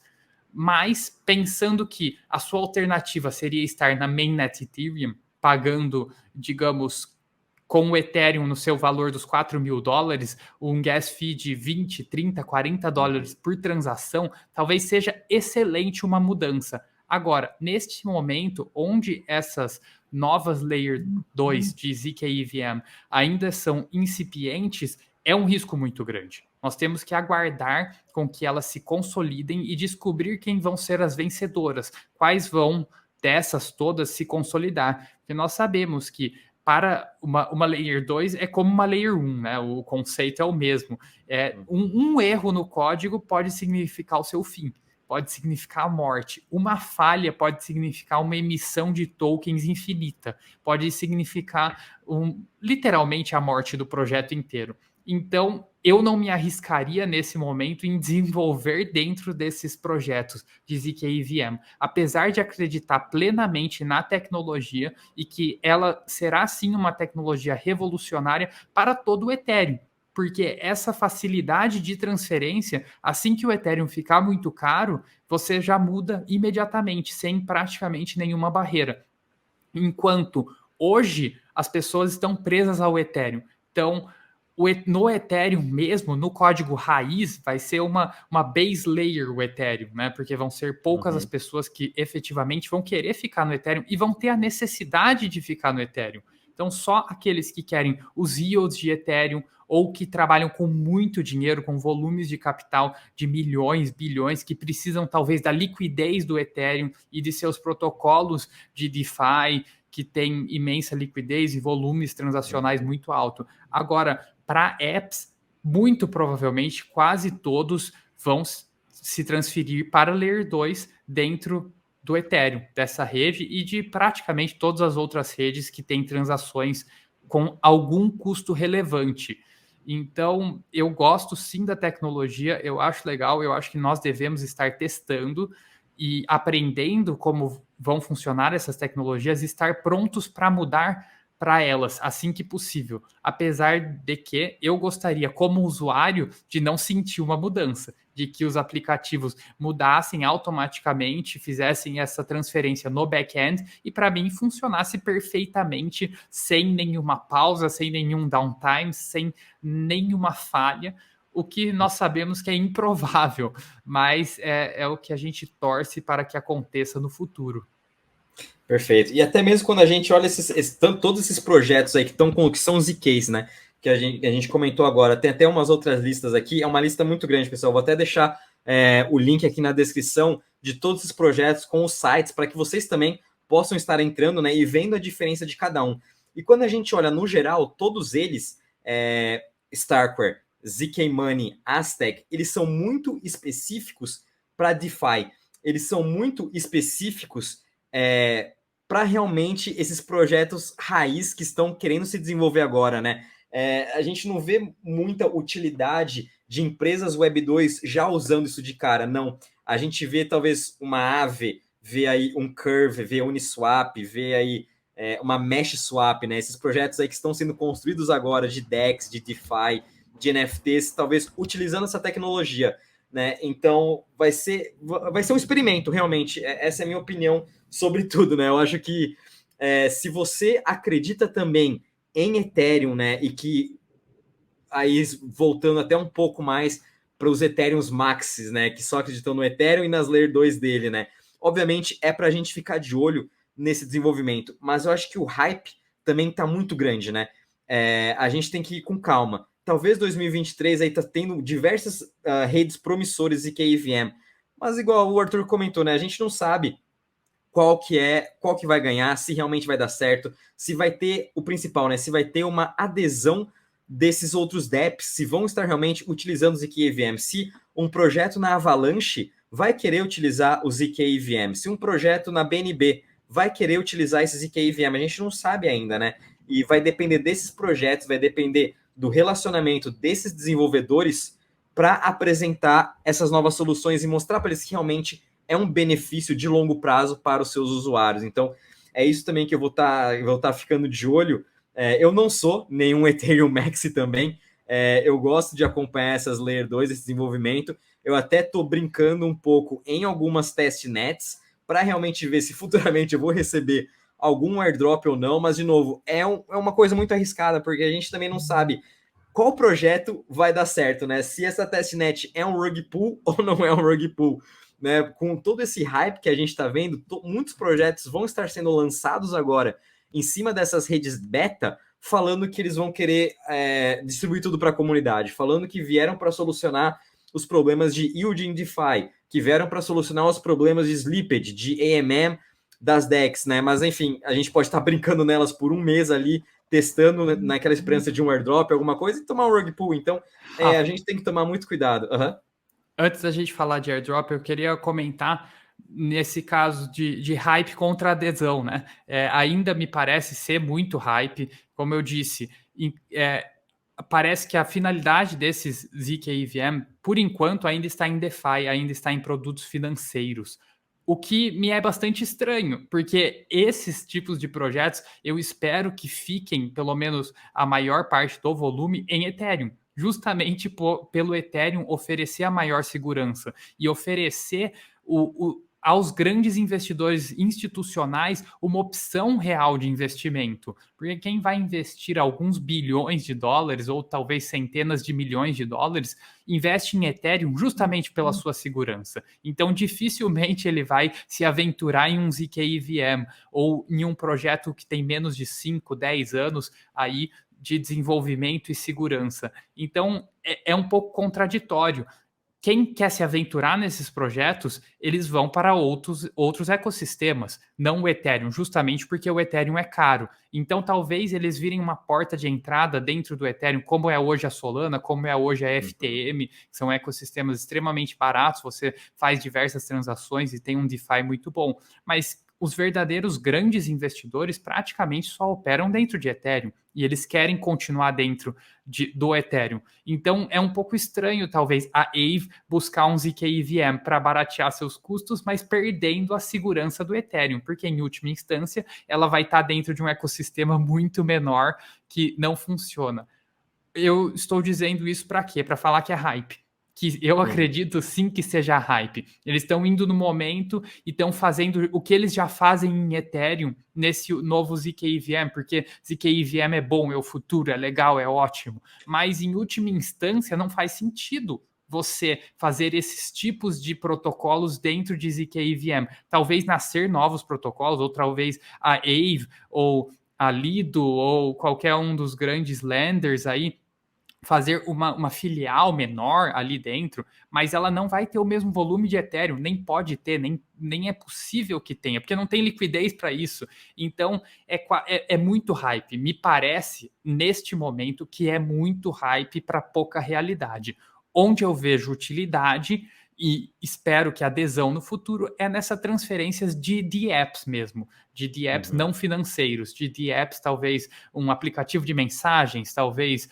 [SPEAKER 3] Mas pensando que a sua alternativa seria estar na mainnet Ethereum, pagando, digamos, com o Ethereum no seu valor dos $4.000, um gas fee de 20, 30, 40 dólares por transação, talvez seja excelente uma mudança. Agora, neste momento, onde essas novas Layer 2 de ZK EVM ainda são incipientes, é um risco muito grande. Nós temos que aguardar com que elas se consolidem e descobrir quem vão ser as vencedoras, quais vão dessas todas se consolidar. Porque nós sabemos que para uma Layer 2 é como uma Layer 1, né? O conceito é o mesmo. Um erro no código pode significar o seu fim, pode significar a morte. Uma falha pode significar uma emissão de tokens infinita, pode significar literalmente a morte do projeto inteiro. Então, eu não me arriscaria nesse momento em desenvolver dentro desses projetos de ZK EVM, apesar de acreditar plenamente na tecnologia e que ela será sim uma tecnologia revolucionária para todo o Ethereum, porque essa facilidade de transferência, assim que o Ethereum ficar muito caro, você já muda imediatamente, sem praticamente nenhuma barreira. Enquanto hoje as pessoas estão presas ao Ethereum. Então, no Ethereum mesmo, no código raiz, vai ser uma base layer o Ethereum, né? Porque vão ser poucas as pessoas que efetivamente vão querer ficar no Ethereum e vão ter a necessidade de ficar no Ethereum. Então, só aqueles que querem os yields de Ethereum ou que trabalham com muito dinheiro, com volumes de capital de milhões, bilhões, que precisam talvez da liquidez do Ethereum e de seus protocolos de DeFi, que tem imensa liquidez e volumes transacionais muito alto. Agora, para apps, muito provavelmente quase todos vão se transferir para Layer 2 dentro do Ethereum, dessa rede e de praticamente todas as outras redes que têm transações com algum custo relevante. Então, eu gosto sim da tecnologia, eu acho legal, eu acho que nós devemos estar testando e aprendendo como vão funcionar essas tecnologias e estar prontos para mudar para elas assim que possível. Apesar de que eu gostaria, como usuário, de não sentir uma mudança, de que os aplicativos mudassem automaticamente, fizessem essa transferência no back-end e para mim funcionasse perfeitamente, sem nenhuma pausa, sem nenhum downtime, sem nenhuma falha. O que nós sabemos que é improvável, mas é o que a gente torce para que aconteça no futuro.
[SPEAKER 2] Perfeito. E até mesmo quando a gente olha todos esses projetos aí que são ZKs, né? Que a gente comentou agora, tem até umas outras listas aqui, é uma lista muito grande, pessoal. Vou até deixar o link aqui na descrição de todos esses projetos com os sites, para que vocês também possam estar entrando, né, e vendo a diferença de cada um. E quando a gente olha no geral, todos eles, Starkware, ZK Money, Aztec, eles são muito específicos para DeFi. Eles são muito específicos para realmente esses projetos raiz que estão querendo se desenvolver agora, né? A gente não vê muita utilidade de empresas Web 2 já usando isso de cara, não. A gente vê talvez uma Aave, vê aí um Curve, vê Uniswap, vê aí uma Mesh Swap, né? Esses projetos aí que estão sendo construídos agora de DEX, de DeFi, de NFTs, talvez utilizando essa tecnologia, né? Então vai ser um experimento, realmente. Essa é a minha opinião sobre tudo, né? Eu acho que Se você acredita também em Ethereum, né, e que aí voltando até um pouco mais para os Ethereums Maxis, né, que só acreditam no Ethereum e nas Layer 2 dele, né, obviamente é para a gente ficar de olho nesse desenvolvimento, mas eu acho que o hype também está muito grande, né, a gente tem que ir com calma. Talvez 2023 aí tá tendo diversas redes promissoras e KVM, mas igual o Arthur comentou, né, a gente não sabe qual que vai ganhar, se realmente vai dar certo, se vai ter o principal, né? Se vai ter uma adesão desses outros dApps, se vão estar realmente utilizando o ZK EVM, se um projeto na Avalanche vai querer utilizar o ZK EVM, se um projeto na BNB vai querer utilizar esse ZK EVM, a gente não sabe ainda, né? E vai depender desses projetos, vai depender do relacionamento desses desenvolvedores para apresentar essas novas soluções e mostrar para eles que realmente é um benefício de longo prazo para os seus usuários. Então, é isso também que eu vou tá ficando de olho. Eu não sou nenhum Ethereum Maxi também. Eu gosto de acompanhar essas Layer 2, esse desenvolvimento. Eu até estou brincando um pouco em algumas testnets para realmente ver se futuramente eu vou receber algum airdrop ou não. Mas, de novo, é uma coisa muito arriscada, porque a gente também não sabe qual projeto vai dar certo, né? Se essa testnet é um rug pull ou não é um rug pull. Né, com todo esse hype que a gente está vendo, muitos projetos vão estar sendo lançados agora em cima dessas redes beta, falando que eles vão querer distribuir tudo para a comunidade, falando que vieram para solucionar os problemas de yield em DeFi, que vieram para solucionar os problemas de slippage, de AMM das DEX, né? Mas enfim, a gente pode estar brincando nelas por um mês ali, testando naquela esperança de um airdrop, alguma coisa, e tomar um rug pull. Então, a gente tem que tomar muito cuidado.
[SPEAKER 3] Antes da gente falar de airdrop, eu queria comentar nesse caso de hype contra adesão, né? Ainda me parece ser muito hype, como eu disse, parece que a finalidade desses ZK EVM, por enquanto, ainda está em DeFi, ainda está em produtos financeiros. O que me é bastante estranho, porque esses tipos de projetos eu espero que fiquem, pelo menos a maior parte do volume, em Ethereum. Justamente pelo Ethereum oferecer a maior segurança e oferecer aos grandes investidores institucionais uma opção real de investimento. Porque quem vai investir alguns bilhões de dólares ou talvez centenas de milhões de dólares investe em Ethereum justamente pela sua segurança. Então, dificilmente ele vai se aventurar em um ZK EVM ou em um projeto que tem menos de 5, 10 anos aí de desenvolvimento e segurança. Então, é um pouco contraditório. Quem quer se aventurar nesses projetos, eles vão para outros ecossistemas, não o Ethereum, justamente porque o Ethereum é caro. Então, talvez eles virem uma porta de entrada dentro do Ethereum, como é hoje a Solana, como é hoje a FTM, que são ecossistemas extremamente baratos, você faz diversas transações e tem um DeFi muito bom. Mas os verdadeiros grandes investidores praticamente só operam dentro de Ethereum e eles querem continuar dentro do Ethereum. Então é um pouco estranho, talvez, a Aave buscar um ZK EVM para baratear seus custos, mas perdendo a segurança do Ethereum, porque em última instância ela vai estar dentro de um ecossistema muito menor que não funciona. Eu estou dizendo isso para quê? Para falar que é hype. Que eu acredito sim que seja hype. Eles estão indo no momento e estão fazendo o que eles já fazem em Ethereum nesse novo ZK EVM, porque ZK EVM é bom, é o futuro, é legal, é ótimo. Mas em última instância não faz sentido você fazer esses tipos de protocolos dentro de ZK EVM. Talvez nascer novos protocolos, ou talvez a Aave, ou a Lido, ou qualquer um dos grandes lenders aí, fazer uma filial menor ali dentro, mas ela não vai ter o mesmo volume de Ethereum, nem pode ter, nem é possível que tenha, porque não tem liquidez para isso. Então, é muito hype. Me parece, neste momento, que é muito hype para pouca realidade. Onde eu vejo utilidade e espero que a adesão no futuro é nessa transferências de DApps mesmo, de DApps não financeiros, de DApps talvez um aplicativo de mensagens, talvez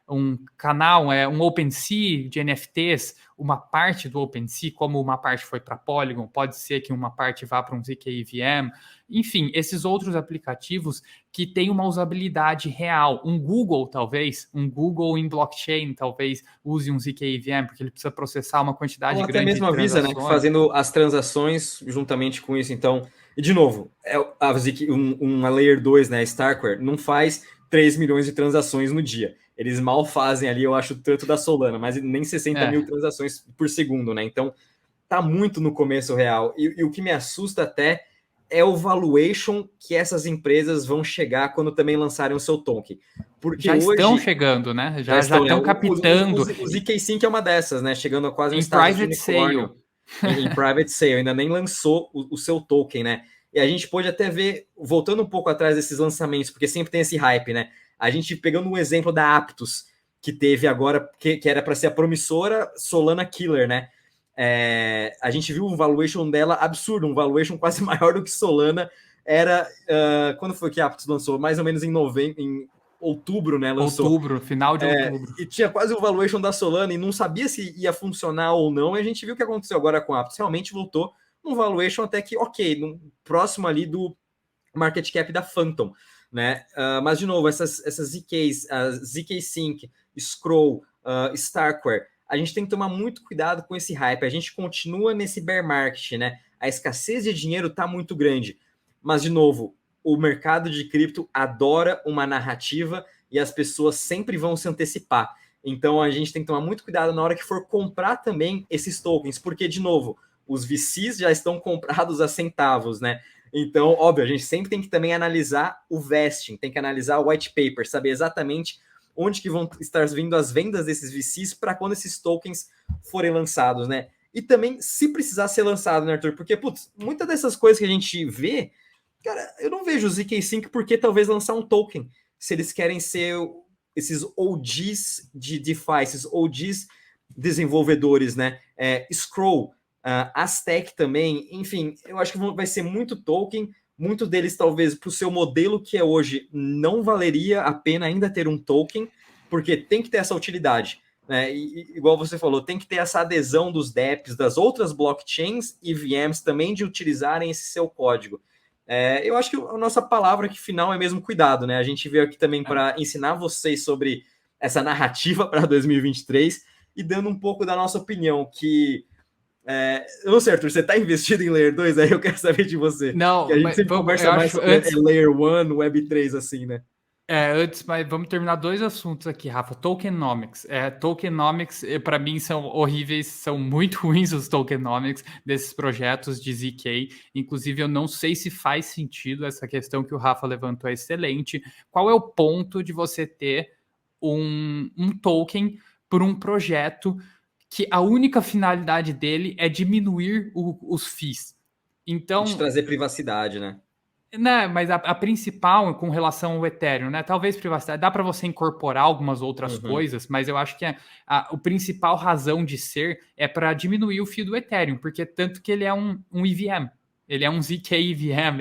[SPEAKER 3] um canal, um OpenSea de NFTs, uma parte do OpenSea, como uma parte foi para Polygon, pode ser que uma parte vá para um zk-EVM, enfim, esses outros aplicativos que têm uma usabilidade real. Um Google, talvez, um Google em blockchain, talvez use um zk-EVM, porque ele precisa processar uma quantidade
[SPEAKER 2] Ou até
[SPEAKER 3] grande
[SPEAKER 2] mesmo
[SPEAKER 3] de
[SPEAKER 2] a Visa, né,
[SPEAKER 3] transações.
[SPEAKER 2] fazendo as transações juntamente com isso. Então, e de novo, uma Layer 2, né, Starkware, não faz 3 milhões de transações no dia. Eles mal fazem ali, eu acho, tanto da Solana, mas nem 60 mil transações por segundo, né? Então, tá muito no começo real. E o que me assusta até é o valuation que essas empresas vão chegar quando também lançarem o seu token. Porque
[SPEAKER 3] já estão
[SPEAKER 2] hoje...
[SPEAKER 3] chegando, né?
[SPEAKER 2] Já
[SPEAKER 3] Já
[SPEAKER 2] estão, né?
[SPEAKER 3] estão captando.
[SPEAKER 2] O ZK-Sync é uma dessas, né? Chegando a quase um
[SPEAKER 3] Em
[SPEAKER 2] status de
[SPEAKER 3] private
[SPEAKER 2] unicórnio em private sale. Ainda nem lançou o seu token, né? E a gente pode até ver, voltando um pouco atrás desses lançamentos, porque sempre tem esse hype, né? A gente pegando um exemplo da Aptos, que teve agora, que era para ser a promissora Solana Killer, né? A gente viu um valuation dela absurdo, um valuation quase maior do que Solana. Era, quando foi que a Aptos lançou? Mais ou menos em outubro, né? Lançou.
[SPEAKER 3] Outubro, final de outubro.
[SPEAKER 2] E tinha quase o valuation da Solana e não sabia se ia funcionar ou não. E a gente viu o que aconteceu agora com a Aptos. Realmente voltou num valuation até que, ok, próximo ali do market cap da Phantom, né? Mas, de novo, essas ZKs, ZK Sync, Scroll, Starkware, a gente tem que tomar muito cuidado com esse hype. A gente continua nesse bear market, né? A escassez de dinheiro está muito grande. Mas, de novo, o mercado de cripto adora uma narrativa e as pessoas sempre vão se antecipar. Então, a gente tem que tomar muito cuidado na hora que for comprar também esses tokens, porque, de novo, os VCs já estão comprados a centavos, né? Então, óbvio, a gente sempre tem que também analisar o vesting, tem que analisar o white paper, saber exatamente onde que vão estar vindo as vendas desses VCs para quando esses tokens forem lançados, né? E também, se precisar ser lançado, né, Arthur? Porque, putz, muitas dessas coisas que a gente vê, cara, eu não vejo o ZK-Sync porque talvez lançar um token, se eles querem ser esses OGs de DeFi, esses OGs desenvolvedores, né? Scroll, Aztec também, enfim, eu acho que vai ser muito token, muito deles talvez para o seu modelo que é hoje não valeria a pena ainda ter um token, porque tem que ter essa utilidade, né? E, igual você falou, tem que ter essa adesão dos dApps, das outras blockchains e VMs também de utilizarem esse seu código. Eu acho que a nossa palavra aqui final é mesmo cuidado, né? A gente veio aqui também para ensinar vocês sobre essa narrativa para 2023 e dando um pouco da nossa opinião, que eu não sei, Arthur, você está investido em Layer 2? Aí eu quero saber de você.
[SPEAKER 3] Não,
[SPEAKER 2] que a gente
[SPEAKER 3] mas
[SPEAKER 2] sempre conversa mais sobre Layer 1, Web 3, assim, né?
[SPEAKER 3] Antes, mas vamos terminar dois assuntos aqui, Rafa. Tokenomics. Tokenomics, para mim, são horríveis, são muito ruins os tokenomics desses projetos de ZK. Inclusive, eu não sei se faz sentido essa questão que o Rafa levantou, é excelente. Qual é o ponto de você ter um token por um projeto que a única finalidade dele é diminuir os FIIs? Então,
[SPEAKER 2] de trazer privacidade, né?
[SPEAKER 3] Né, mas a principal com relação ao Ethereum, né? Talvez privacidade, dá para você incorporar algumas outras coisas, mas eu acho que a principal razão de ser é para diminuir o fio do Ethereum, porque tanto que ele é um EVM, ele é um ZK EVM,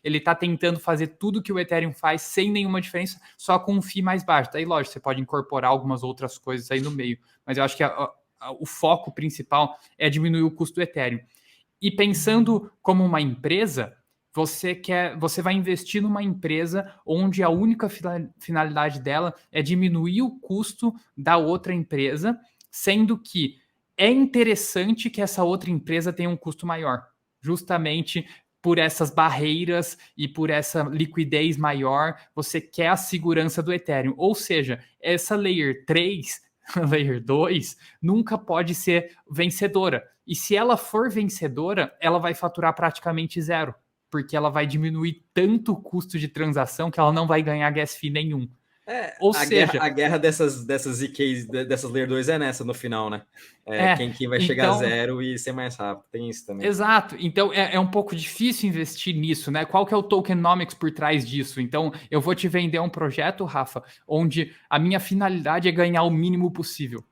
[SPEAKER 3] ele está tentando fazer tudo que o Ethereum faz sem nenhuma diferença, só com um FII mais baixo. Daí, lógico, você pode incorporar algumas outras coisas aí no meio, mas eu acho que o foco principal é diminuir o custo do Ethereum. E pensando como uma empresa, você vai investir numa empresa onde a única finalidade dela é diminuir o custo da outra empresa, sendo que é interessante que essa outra empresa tenha um custo maior, justamente por essas barreiras e por essa liquidez maior, você quer a segurança do Ethereum. Ou seja, essa Layer 3, Layer 2, nunca pode ser vencedora. E se ela for vencedora, ela vai faturar praticamente zero, porque ela vai diminuir tanto o custo de transação que ela não vai ganhar gas fee nenhum. Ou seja,
[SPEAKER 2] a guerra dessas ZKs, dessas Layer 2 é nessa no final, né? Quem vai chegar a zero e ser mais rápido. Tem isso também.
[SPEAKER 3] Exato. Então é um pouco difícil investir nisso, né? Qual que é o tokenomics por trás disso? Então eu vou te vender um projeto, Rafa, onde a minha finalidade é ganhar o mínimo possível.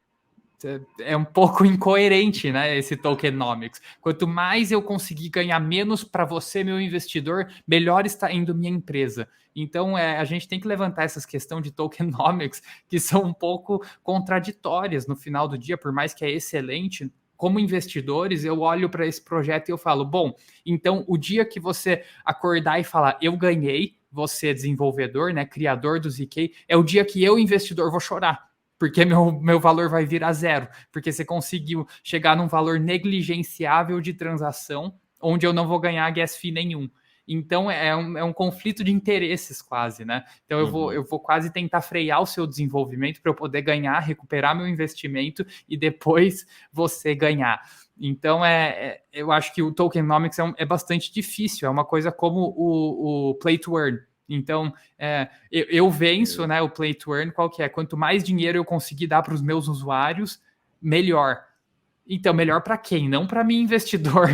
[SPEAKER 3] é um pouco incoerente, né, esse tokenomics. Quanto mais eu conseguir ganhar menos para você, meu investidor, melhor está indo minha empresa. Então, a gente tem que levantar essas questões de tokenomics que são um pouco contraditórias no final do dia, por mais que é excelente. Como investidores, eu olho para esse projeto e eu falo, bom, então o dia que você acordar e falar, eu ganhei, você desenvolvedor, né, criador do ZK, é o dia que eu, investidor, vou chorar, porque meu valor vai virar zero, porque você conseguiu chegar num valor negligenciável de transação, onde eu não vou ganhar gas fee nenhum. Então é um conflito de interesses quase, né? Então eu vou quase tentar frear o seu desenvolvimento para eu poder ganhar, recuperar meu investimento e depois você ganhar. Então eu acho que o tokenomics é bastante difícil, é uma coisa como o play to earn. Então, eu venço, né, o play to earn, qual que é? Quanto mais dinheiro eu conseguir dar para os meus usuários, melhor. Então, melhor para quem? Não para mim, investidor.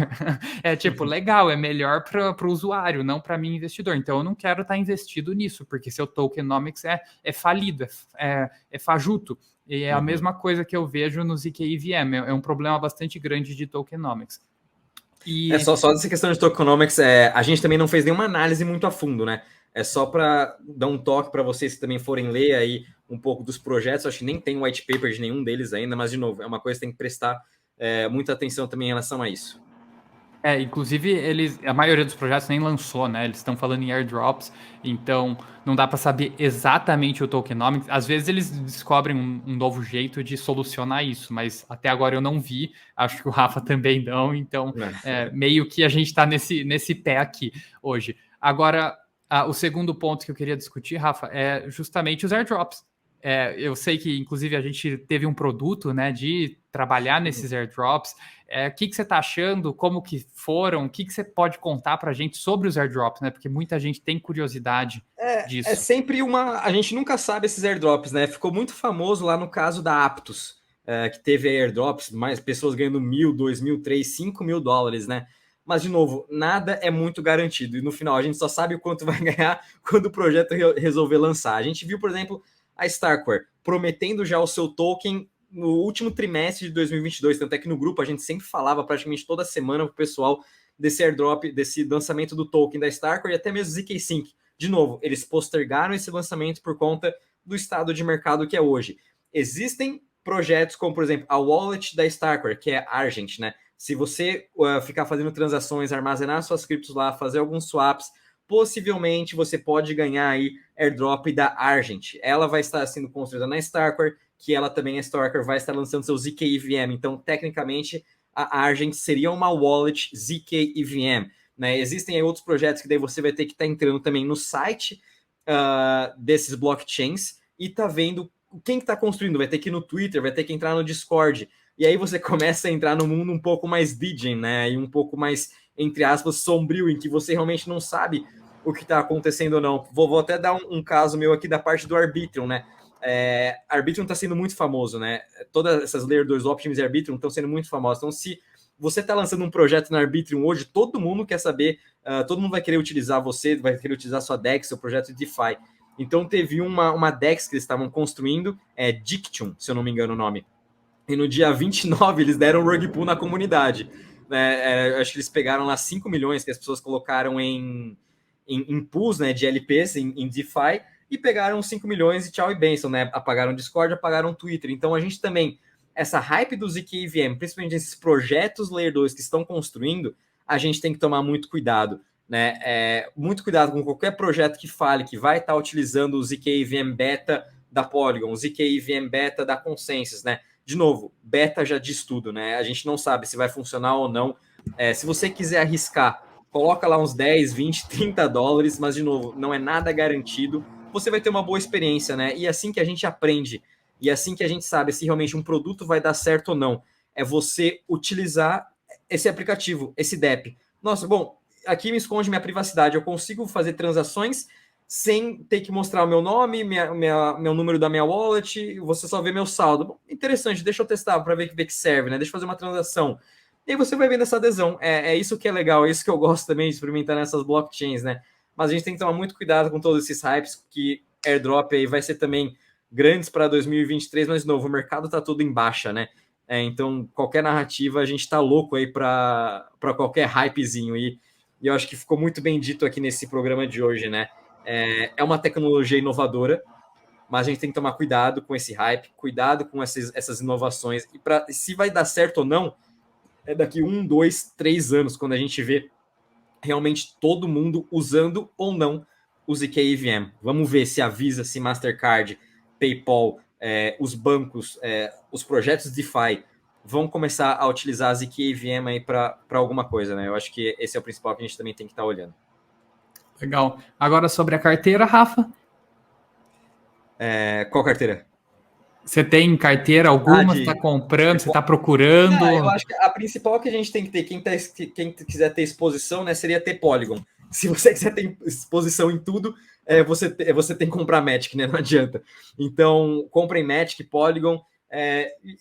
[SPEAKER 3] É tipo, legal, é melhor para o usuário, não para mim, investidor. Então, eu não quero estar investido nisso, porque seu tokenomics é falido, é fajuto. E é a mesma coisa que eu vejo no ZK-VM. É um problema bastante grande de tokenomics.
[SPEAKER 2] E... Só essa questão de tokenomics, a gente também não fez nenhuma análise muito a fundo, né? É só para dar um toque para vocês que também forem ler aí um pouco dos projetos. Acho que nem tem white paper de nenhum deles ainda, mas, de novo, é uma coisa que tem que prestar muita atenção também em relação a isso.
[SPEAKER 3] Inclusive, a maioria dos projetos nem lançou, né? Eles estão falando em airdrops, então não dá para saber exatamente o tokenomics. Às vezes eles descobrem um novo jeito de solucionar isso, mas até agora eu não vi, acho que o Rafa também não, então meio que a gente está nesse pé aqui hoje. Agora, o segundo ponto que eu queria discutir, Rafa, é justamente os airdrops. Eu sei que, inclusive, a gente teve um produto, né, de trabalhar nesses airdrops. O que você está achando? Como que foram? O que você pode contar para a gente sobre os airdrops, né? Porque muita gente tem curiosidade disso.
[SPEAKER 2] É sempre a gente nunca sabe esses airdrops, né? Ficou muito famoso lá no caso da Aptos, que teve airdrops, mais pessoas ganhando $1.000, $2.000, $3.000, $5.000, né? Mas, de novo, nada é muito garantido. E no final, a gente só sabe o quanto vai ganhar quando o projeto resolver lançar. A gente viu, por exemplo, a Starkware prometendo já o seu token no último trimestre de 2022, tanto é que no grupo a gente sempre falava praticamente toda semana para o pessoal desse airdrop, desse lançamento do token da Starkware e até mesmo ZK Sync. De novo, eles postergaram esse lançamento por conta do estado de mercado que é hoje. Existem projetos como, por exemplo, a wallet da Starkware, que é Argent, né? Se você ficar fazendo transações, armazenar suas criptos lá, fazer alguns swaps, possivelmente você pode ganhar aí airdrop da Argent. Ela vai estar sendo construída na Starkware, que ela também, a Starkware, vai estar lançando seu ZK EVM. Então, tecnicamente, a Argent seria uma wallet ZK EVM. Né? Existem aí outros projetos que daí você vai ter que estar entrando também no site desses blockchains e tá vendo quem está construindo. Vai ter que ir no Twitter, vai ter que entrar no Discord. E aí você começa a entrar no mundo um pouco mais degen, né? E um pouco mais, entre aspas, sombrio, em que você realmente não sabe o que está acontecendo ou não. Vou até dar um caso meu aqui da parte do Arbitrum, né? Arbitrum está sendo muito famoso, né? Todas essas Layer 2 Optimus e Arbitrum estão sendo muito famosas. Então, se você está lançando um projeto no Arbitrum hoje, todo mundo quer saber, todo mundo vai querer utilizar você, vai querer utilizar sua DEX, seu projeto de DeFi. Então, teve uma DEX que eles estavam construindo, Dictum, se eu não me engano o nome. E no dia 29, eles deram rug pull na comunidade. Acho que eles pegaram lá 5 milhões que as pessoas colocaram em pools, né, de LPs, em DeFi, e pegaram 5 milhões e tchau e benção, né? Apagaram o Discord, apagaram o Twitter. Então, a gente também, essa hype do ZK EVM, principalmente esses projetos Layer 2 que estão construindo, a gente tem que tomar muito cuidado, né? Muito cuidado com qualquer projeto que fale que vai estar utilizando o ZK EVM Beta da Polygon, o ZK EVM Beta da Consensus, né? De novo, beta já diz tudo, né? A gente não sabe se vai funcionar ou não. Se você quiser arriscar, coloca lá uns 10, 20, 30 dólares, mas, de novo, não é nada garantido. Você vai ter uma boa experiência, né? E assim que a gente aprende, e assim que a gente sabe se realmente um produto vai dar certo ou não, é você utilizar esse aplicativo, esse DEP. Nossa, bom, aqui me esconde minha privacidade. Eu consigo fazer transações sem ter que mostrar o meu nome, meu número da minha wallet, você só vê meu saldo. Bom, interessante, deixa eu testar para ver que serve, né? Deixa eu fazer uma transação. E aí você vai vendo essa adesão. É isso que é legal, é isso que eu gosto também de experimentar nessas blockchains, né? Mas a gente tem que tomar muito cuidado com todos esses hypes, que airdrop aí vai ser também grandes para 2023, mas, de novo, o mercado está todo em baixa, né? Então, qualquer narrativa, a gente está louco aí para qualquer hypezinho. E eu acho que ficou muito bem dito aqui nesse programa de hoje, né? É uma tecnologia inovadora, mas a gente tem que tomar cuidado com esse hype, cuidado com essas inovações. E se vai dar certo ou não, é daqui 1, 2, 3 anos, quando a gente vê realmente todo mundo usando ou não o ZK EVM. Vamos ver se a Visa, se Mastercard, PayPal, os bancos, os projetos DeFi vão começar a utilizar a ZK EVM aí para alguma coisa, né? Eu acho que esse é o principal que a gente também tem que estar olhando.
[SPEAKER 3] Legal. Agora sobre a carteira, Rafa?
[SPEAKER 2] Qual carteira?
[SPEAKER 3] Você tem carteira alguma? Você está comprando? Você está procurando?
[SPEAKER 2] Eu acho que a principal que a gente tem que ter, quem quiser ter exposição, né, seria ter Polygon. Se você quiser ter exposição em tudo, você tem que comprar Matic, né? Não adianta. Então, comprem Matic, Polygon,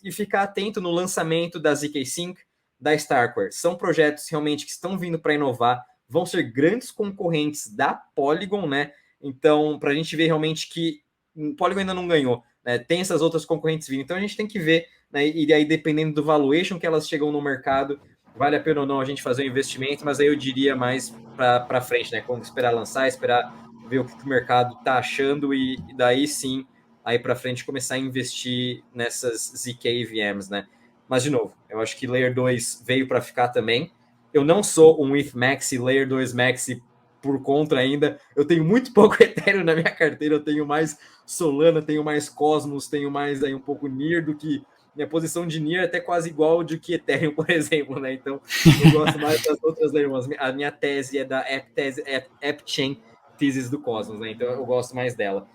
[SPEAKER 2] e ficar atento no lançamento da ZK Sync, da Starkware. São projetos realmente que estão vindo para inovar, vão ser grandes concorrentes da Polygon, né? Então, para a gente ver realmente que o Polygon ainda não ganhou, né? Tem essas outras concorrentes vindo. Então, a gente tem que ver, né? E aí, dependendo do valuation que elas chegam no mercado, vale a pena ou não a gente fazer um investimento, mas aí eu diria mais para frente, né? Quando esperar lançar, esperar ver o que o mercado está achando e daí sim, aí para frente começar a investir nessas ZK EVMs, né? Mas, de novo, eu acho que Layer 2 veio para ficar também. Eu não sou um ETH Maxi, Layer 2 Maxi por conta ainda. Eu tenho muito pouco Ethereum na minha carteira, eu tenho mais Solana, tenho mais Cosmos, tenho mais aí um pouco NIR do que minha posição de NIR é até quase igual de que Ethereum, por exemplo, né? Então, eu gosto mais das outras Layers. A minha tese é da AppChain Thesis do Cosmos, né? Então, eu gosto mais dela.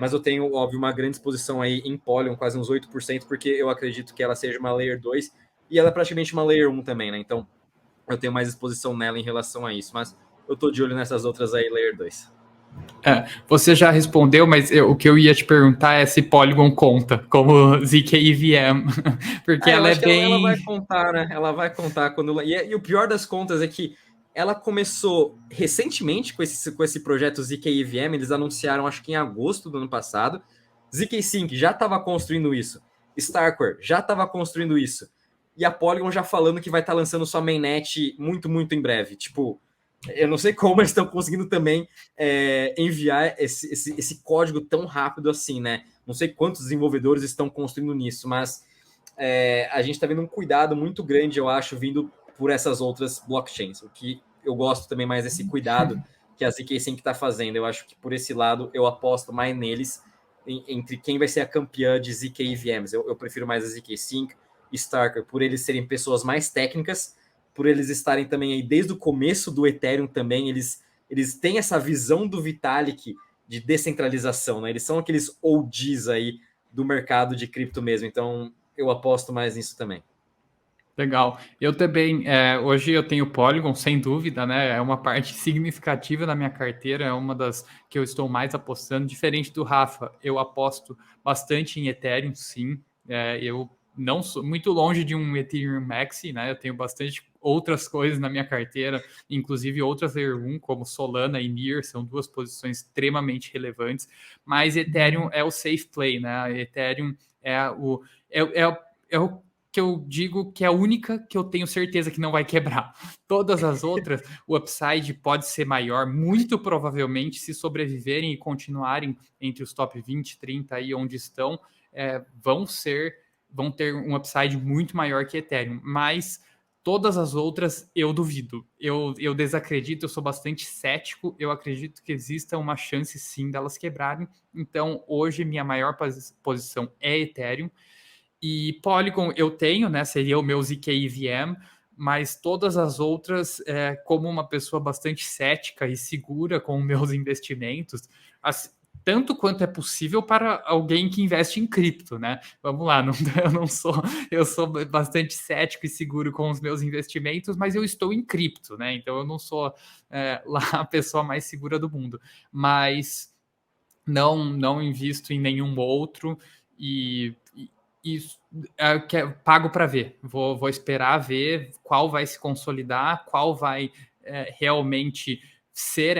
[SPEAKER 2] Mas eu tenho, óbvio, uma grande exposição aí em Polygon, quase uns 8%, porque eu acredito que ela seja uma Layer 2 e ela é praticamente uma Layer 1 também, né? Então, eu tenho mais exposição nela em relação a isso. Mas eu tô de olho nessas outras aí, Layer 2.
[SPEAKER 3] Você já respondeu, mas o que eu ia te perguntar é se Polygon conta como ZKEVM, porque ela é bem...
[SPEAKER 2] Ela vai contar, né? Ela vai contar quando... E o pior das contas é que ela começou recentemente com esse projeto ZKEVM, eles anunciaram acho que em agosto do ano passado. ZK Sync já estava construindo isso. Starkware já estava construindo isso. E a Polygon já falando que vai estar lançando sua mainnet muito, muito em breve. Tipo, eu não sei como eles estão conseguindo também enviar esse código tão rápido assim, né? Não sei quantos desenvolvedores estão construindo nisso, mas a gente está vendo um cuidado muito grande, eu acho, vindo por essas outras blockchains. O que eu gosto também mais desse cuidado que a ZK Sync está fazendo. Eu acho que por esse lado eu aposto mais neles, entre quem vai ser a campeã de ZK EVMs. Eu prefiro mais a ZK Sync e Starkware, por eles serem pessoas mais técnicas, por eles estarem também aí desde o começo do Ethereum também, eles têm essa visão do Vitalik de descentralização, né? Eles são aqueles OGs aí do mercado de cripto mesmo, então eu aposto mais nisso também.
[SPEAKER 3] Legal. Eu também, hoje eu tenho Polygon, sem dúvida, né? É uma parte significativa da minha carteira, é uma das que eu estou mais apostando. Diferente do Rafa, eu aposto bastante em Ethereum, sim. Eu não sou muito longe de um Ethereum Maxi, né? Eu tenho bastante outras coisas na minha carteira, inclusive outras Layer 1, como Solana e NIR, são duas posições extremamente relevantes, mas Ethereum é o safe play, né? Ethereum é o que eu digo que é a única que eu tenho certeza que não vai quebrar. Todas as outras, o upside pode ser maior, muito provavelmente, se sobreviverem e continuarem entre os top 20, 30 aí onde estão, vão ter um upside muito maior que Ethereum, mas todas as outras eu duvido. Eu desacredito, eu sou bastante cético, eu acredito que exista uma chance sim delas quebrarem. Então, hoje, minha maior posição é Ethereum. E Polygon eu tenho, né? Seria o meu ZK EVM, mas todas as outras, como uma pessoa bastante cética e segura com meus investimentos, tanto quanto é possível para alguém que investe em cripto, né? Vamos lá, eu sou bastante cético e seguro com os meus investimentos, mas eu estou em cripto, né? Então eu não sou lá a pessoa mais segura do mundo, mas não invisto em nenhum outro e pago para ver. Vou esperar ver qual vai se consolidar, qual vai realmente ser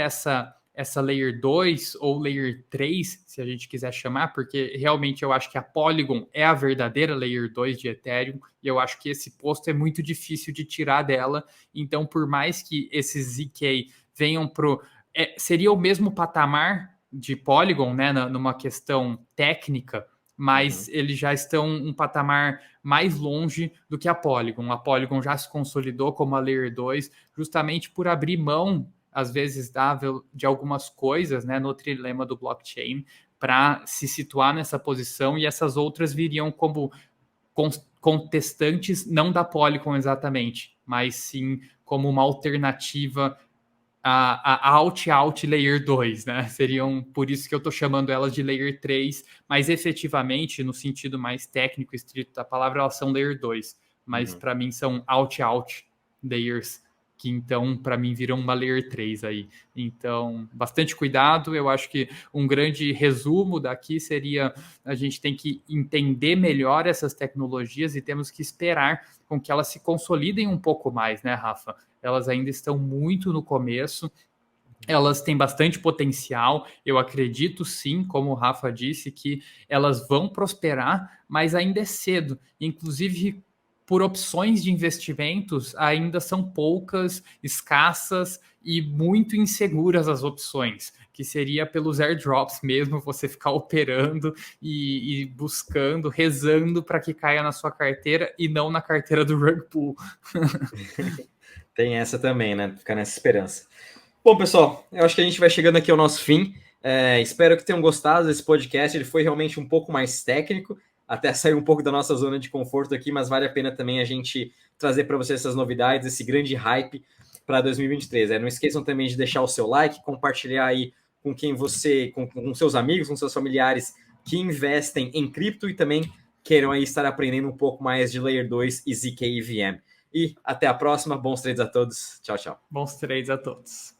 [SPEAKER 3] essa Layer 2 ou Layer 3, se a gente quiser chamar, porque realmente eu acho que a Polygon é a verdadeira Layer 2 de Ethereum, e eu acho que esse posto é muito difícil de tirar dela. Então, por mais que esses ZK venham pro... seria o mesmo patamar de Polygon, né, numa questão técnica, mas eles já estão um patamar mais longe do que a Polygon. A Polygon já se consolidou como a Layer 2, justamente por abrir mão, às vezes, de algumas coisas, né, no trilema do blockchain, para se situar nessa posição, e essas outras viriam como contestantes, não da Polygon exatamente, mas sim como uma alternativa a Out Layer 2, né? Seriam, por isso que eu estou chamando elas de Layer 3, mas efetivamente, no sentido mais técnico, estrito da palavra, elas são Layer 2. Mas para mim são Out Layers, que então para mim viram uma Layer 3 aí. Então, bastante cuidado. Eu acho que um grande resumo daqui seria: a gente tem que entender melhor essas tecnologias e temos que esperar com que elas se consolidem um pouco mais, né, Rafa? Elas ainda estão muito no começo, elas têm bastante potencial. Eu acredito sim, como o Rafa disse, que elas vão prosperar, mas ainda é cedo. Inclusive, por opções de investimentos, ainda são poucas, escassas e muito inseguras as opções, que seria pelos airdrops mesmo, você ficar operando e buscando, rezando para que caia na sua carteira e não na carteira do rug pool.
[SPEAKER 2] Tem essa também, né? Ficar nessa esperança. Bom, pessoal, eu acho que a gente vai chegando aqui ao nosso fim. Espero que tenham gostado desse podcast. Ele foi realmente um pouco mais técnico, até sair um pouco da nossa zona de conforto aqui, mas vale a pena também a gente trazer para vocês essas novidades, esse grande hype para 2023. Não esqueçam também de deixar o seu like, compartilhar aí com quem você, com seus amigos, com seus familiares que investem em cripto e também queiram aí estar aprendendo um pouco mais de Layer 2 e ZK EVM. E até a próxima. Bons trades a todos. Tchau, tchau.
[SPEAKER 3] Bons trades a todos.